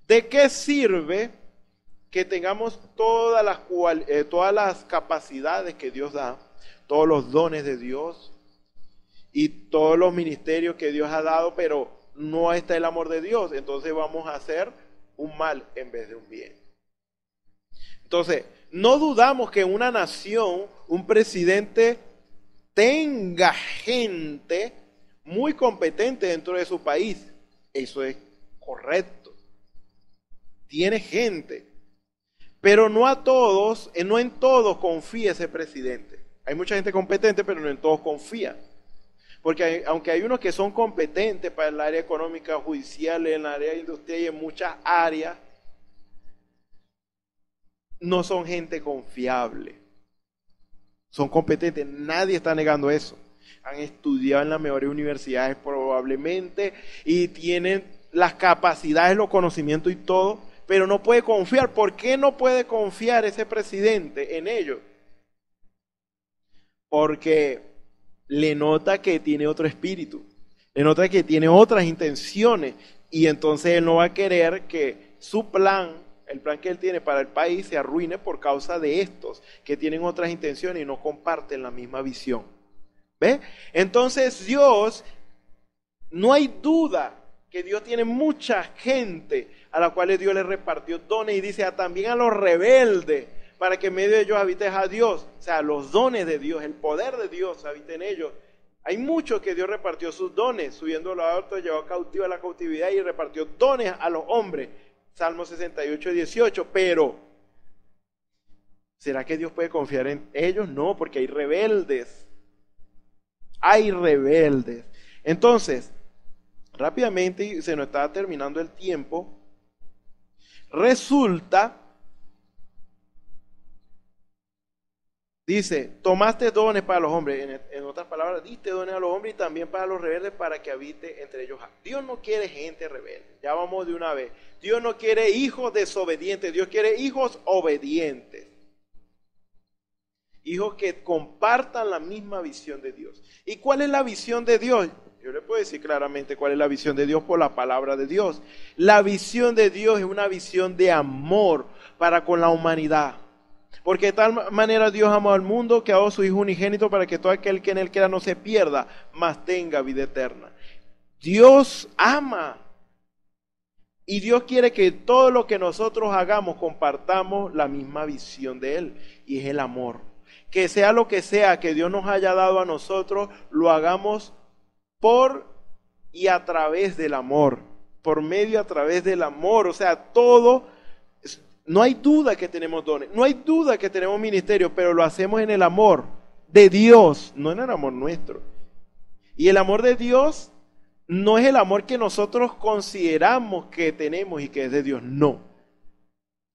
¿De qué sirve que tengamos todas las capacidades que Dios da, todos los dones de Dios y todos los ministerios que Dios ha dado, pero no está el amor de Dios? Entonces vamos a hacer un mal en vez de un bien. Entonces, no dudamos que una nación, un presidente, tenga gente muy competente dentro de su país. Eso es correcto. Tiene gente. Pero no a todos, no en todos confía ese presidente. Hay mucha gente competente, pero no en todos confía. Porque aunque hay unos que son competentes para el área económica, judicial, en el área industrial y en muchas áreas, no son gente confiable. Son competentes, nadie está negando eso. Han estudiado en las mejores universidades probablemente y tienen las capacidades, los conocimientos y todo, pero no puede confiar. ¿Por qué no puede confiar ese presidente en ellos? Porque le nota que tiene otro espíritu, le nota que tiene otras intenciones y entonces él no va a querer que su plan, el plan que él tiene para el país, se arruine por causa de estos que tienen otras intenciones y no comparten la misma visión. ¿Ve? Entonces Dios, no hay duda que Dios tiene mucha gente a la cual Dios le repartió dones y dice también a los rebeldes, para que en medio de ellos habite a Dios. O sea, los dones de Dios, el poder de Dios habita en ellos. Hay muchos que Dios repartió sus dones, subiendo los altos, llevó cautivo a la cautividad y repartió dones a los hombres. Salmo 68, 18, pero ¿será que Dios puede confiar en ellos? No, porque hay rebeldes. Hay rebeldes. Entonces, rápidamente, se nos está terminando el tiempo. Resulta, dice, tomaste dones para los hombres, en otras palabras, diste dones a los hombres y también para los rebeldes para que habite entre ellos. Dios no quiere gente rebelde, ya vamos de una vez. Dios no quiere hijos desobedientes, Dios quiere hijos obedientes. Hijos que compartan la misma visión de Dios. ¿Y cuál es la visión de Dios? Yo le puedo decir claramente cuál es la visión de Dios por la palabra de Dios. La visión de Dios es una visión de amor para con la humanidad. Porque de tal manera Dios amó al mundo que ha dado a su Hijo unigénito para que todo aquel que en él quiera no se pierda, mas tenga vida eterna. Dios ama. Y Dios quiere que todo lo que nosotros hagamos compartamos la misma visión de Él. Y es el amor. Que sea lo que sea que Dios nos haya dado a nosotros, lo hagamos por y a través del amor. Por medio a través del amor. O sea, todo. No hay duda que tenemos dones, no hay duda que tenemos ministerio, pero lo hacemos en el amor de Dios, no en el amor nuestro. Y el amor de Dios no es el amor que nosotros consideramos que tenemos y que es de Dios, no.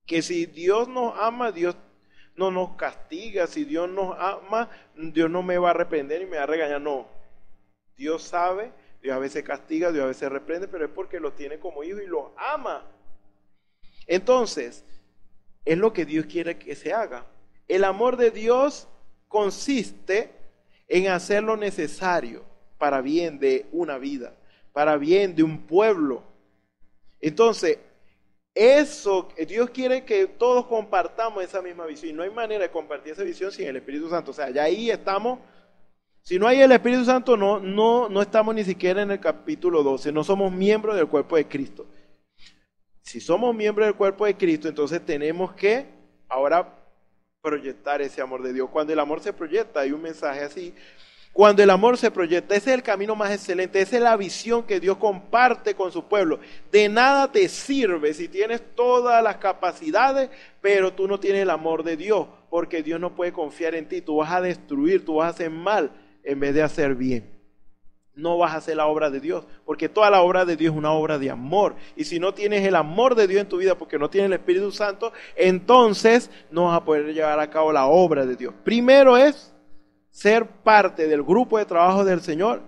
Que si Dios nos ama, Dios no nos castiga, si Dios nos ama, Dios no me va a reprender y me va a regañar, no. Dios sabe, Dios a veces castiga, Dios a veces reprende, pero es porque los tiene como hijos y los ama. Entonces, es lo que Dios quiere que se haga. El amor de Dios consiste en hacer lo necesario para bien de una vida, para bien de un pueblo. Entonces, eso, Dios quiere que todos compartamos esa misma visión. Y no hay manera de compartir esa visión sin el Espíritu Santo. O sea, ya ahí estamos Si no hay el Espíritu Santo, no estamos ni siquiera en el capítulo 12, no somos miembros del cuerpo de Cristo. Si somos miembros del cuerpo de Cristo, entonces tenemos que ahora proyectar ese amor de Dios. Cuando el amor se proyecta, hay un mensaje así. Cuando el amor se proyecta, ese es el camino más excelente, esa es la visión que Dios comparte con su pueblo. De nada te sirve si tienes todas las capacidades, pero tú no tienes el amor de Dios, porque Dios no puede confiar en ti. Tú vas a destruir, tú vas a hacer mal en vez de hacer bien. No vas a hacer la obra de Dios, porque toda la obra de Dios es una obra de amor. Y si no tienes el amor de Dios en tu vida, porque no tienes el Espíritu Santo, entonces no vas a poder llevar a cabo la obra de Dios. Primero es ser parte del grupo de trabajo del Señor,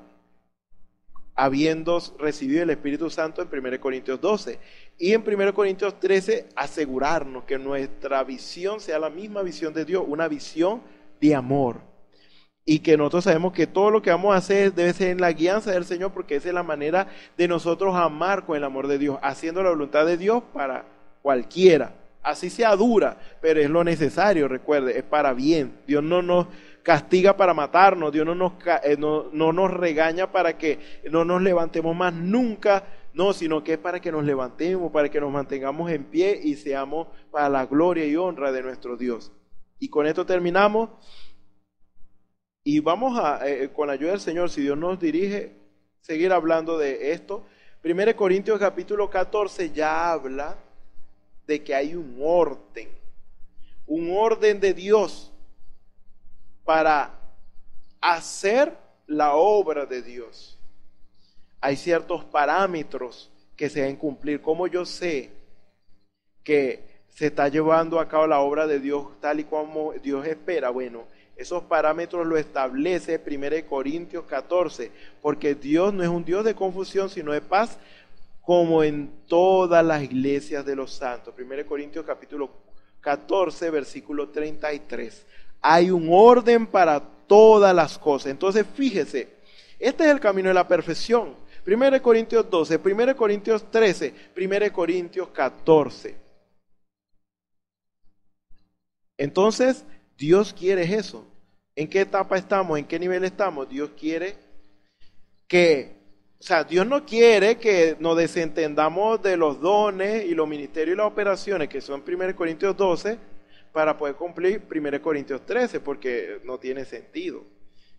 habiendo recibido el Espíritu Santo en 1 Corintios 12. Y en 1 Corintios 13, asegurarnos que nuestra visión sea la misma visión de Dios, una visión de amor. Y que nosotros sabemos que todo lo que vamos a hacer debe ser en la guianza del Señor, porque esa es la manera de nosotros amar con el amor de Dios, haciendo la voluntad de Dios para cualquiera. Así sea dura, pero es lo necesario, recuerde, es para bien. Dios no nos castiga para matarnos, Dios no nos regaña para que no nos levantemos más nunca, no, sino que es para que nos levantemos, para que nos mantengamos en pie y seamos para la gloria y honra de nuestro Dios. Y con esto terminamos. Y vamos a, con la ayuda del Señor, si Dios nos dirige, seguir hablando de esto. 1 Corintios capítulo 14 ya habla de que hay un orden de Dios para hacer la obra de Dios. Hay ciertos parámetros que se deben cumplir. ¿Cómo yo sé que se está llevando a cabo la obra de Dios tal y como Dios espera? Bueno, esos parámetros lo establece 1 Corintios 14, porque Dios no es un Dios de confusión, sino de paz, como en todas las iglesias de los santos. 1 Corintios capítulo 14, versículo 33. Hay un orden para todas las cosas. Entonces, fíjese, este es el camino de la perfección. 1 Corintios 12, 1 Corintios 13, 1 Corintios 14. Entonces, Dios quiere eso. ¿En qué etapa estamos? ¿En qué nivel estamos? Dios quiere Dios no quiere que nos desentendamos de los dones y los ministerios y las operaciones que son 1 Corintios 12 para poder cumplir 1 Corintios 13, porque no tiene sentido.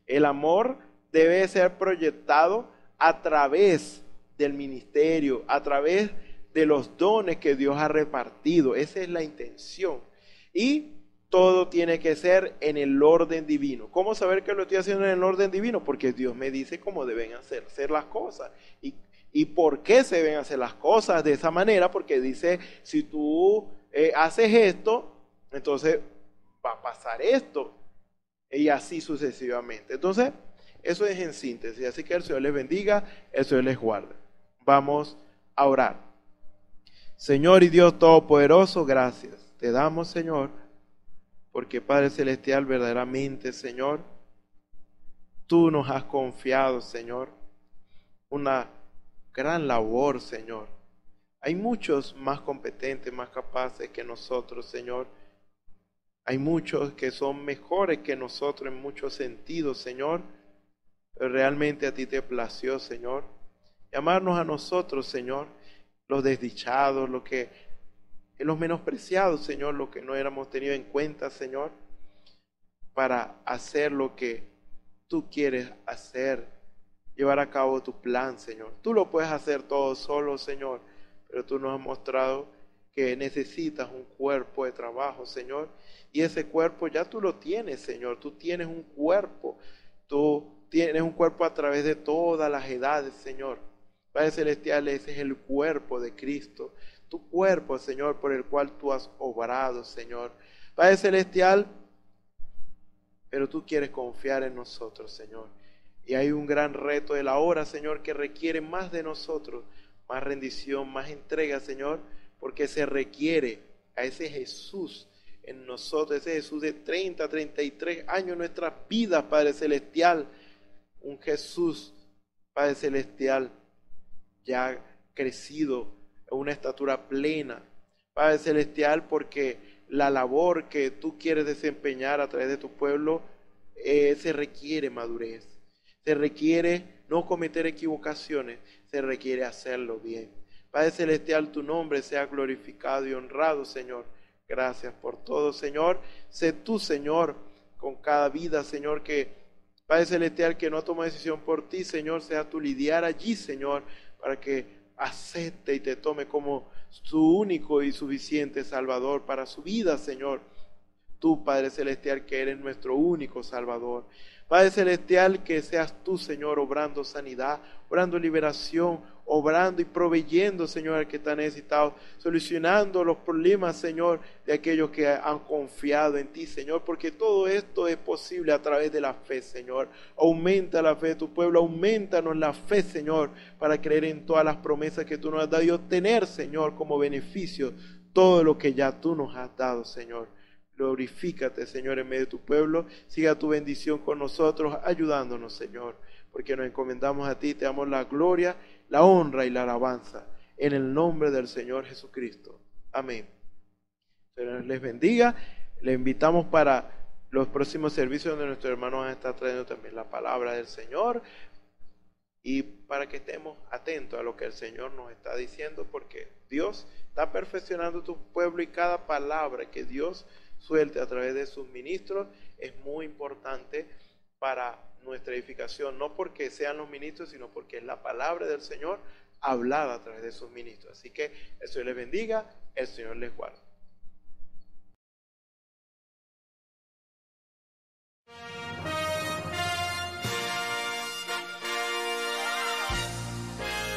El amor debe ser proyectado a través del ministerio, a través de los dones que Dios ha repartido. Esa es la intención. Y todo tiene que ser en el orden divino. ¿Cómo saber que lo estoy haciendo en el orden divino? Porque Dios me dice cómo deben hacer las cosas. ¿Y por qué se deben hacer las cosas de esa manera? Porque dice, si tú haces esto, entonces va a pasar esto. Y así sucesivamente. Entonces, eso es en síntesis. Así que el Señor les bendiga, el Señor les guarde. Vamos a orar. Señor y Dios Todopoderoso, gracias. Te damos, Señor, porque Padre Celestial, verdaderamente, Señor, tú nos has confiado, Señor, una gran labor, Señor. Hay muchos más competentes, más capaces que nosotros, Señor. Hay muchos que son mejores que nosotros en muchos sentidos, Señor. Pero realmente a ti te plació, Señor, llamarnos a nosotros, Señor, los desdichados, los menospreciados, Señor, los que no éramos tenido en cuenta, Señor, para hacer lo que tú quieres hacer, llevar a cabo tu plan, Señor. Tú lo puedes hacer todo solo, Señor, pero tú nos has mostrado que necesitas un cuerpo de trabajo, Señor, y ese cuerpo ya tú lo tienes, Señor. Tú tienes un cuerpo, a través de todas las edades, Señor. Padre Celestial, ese es el cuerpo de Cristo. Tu cuerpo, Señor, por el cual tú has obrado, Señor. Padre Celestial, pero tú quieres confiar en nosotros, Señor. Y hay un gran reto de la hora, Señor, que requiere más de nosotros, más rendición, más entrega, Señor, porque se requiere a ese Jesús en nosotros, ese Jesús de 30, 33 años en nuestras vidas, Padre Celestial. Un Jesús, Padre Celestial, ya crecido en una estatura plena, Padre Celestial, porque la labor que tú quieres desempeñar a través de tu pueblo se requiere madurez, se requiere no cometer equivocaciones, se requiere hacerlo bien. Padre Celestial, tu nombre sea glorificado y honrado, Señor. Gracias por todo, Señor. Sé tú, Señor, con cada vida, Señor, que Padre Celestial, que no toma decisión por ti, Señor, sea tú lidiar allí, Señor, para que acepte y te tome como su único y suficiente Salvador para su vida, Señor. Tú, Padre Celestial, que eres nuestro único Salvador. Padre Celestial, que seas tú, Señor, obrando sanidad, obrando liberación, obrando y proveyendo, Señor, al que está necesitado, solucionando los problemas, Señor, de aquellos que han confiado en ti, Señor, porque todo esto es posible a través de la fe, Señor. Aumenta la fe de tu pueblo, aumentanos la fe, Señor, para creer en todas las promesas que tú nos has dado y obtener, Señor, como beneficio todo lo que ya tú nos has dado, Señor. Glorifícate, Señor, en medio de tu pueblo. Siga tu bendición con nosotros, ayudándonos, Señor, porque nos encomendamos a ti, te damos la gloria, la honra y la alabanza, en el nombre del Señor Jesucristo. Amén. Señor les bendiga. Les invitamos para los próximos servicios donde nuestros hermanos van a estar trayendo también la palabra del Señor, y para que estemos atentos a lo que el Señor nos está diciendo, porque Dios está perfeccionando tu pueblo, y cada palabra que Dios suelte a través de sus ministros es muy importante para nuestra edificación, no porque sean los ministros, sino porque es la palabra del Señor hablada a través de sus ministros. Así que el Señor les bendiga, el Señor les guarde.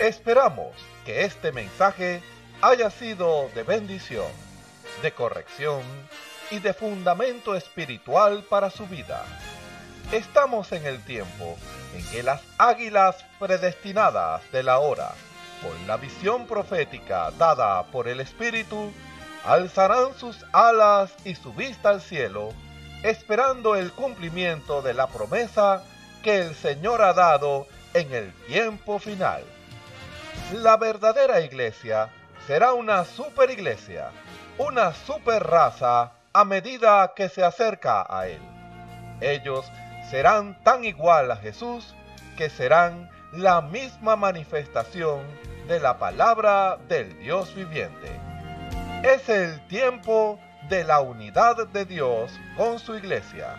Esperamos que este mensaje haya sido de bendición, de corrección y de fundamento espiritual para su vida. Estamos en el tiempo en que las águilas predestinadas de la hora, por la visión profética dada por el Espíritu, alzarán sus alas y su vista al cielo, esperando el cumplimiento de la promesa que el Señor ha dado en el tiempo final. La verdadera iglesia será una superiglesia, una super raza a medida que se acerca a Él. Ellos serán tan igual a Jesús que serán la misma manifestación de la palabra del Dios viviente. Es el tiempo de la unidad de Dios con su iglesia.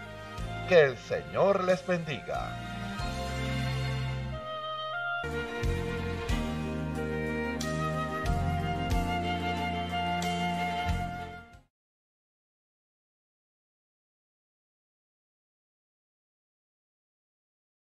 Que el Señor les bendiga.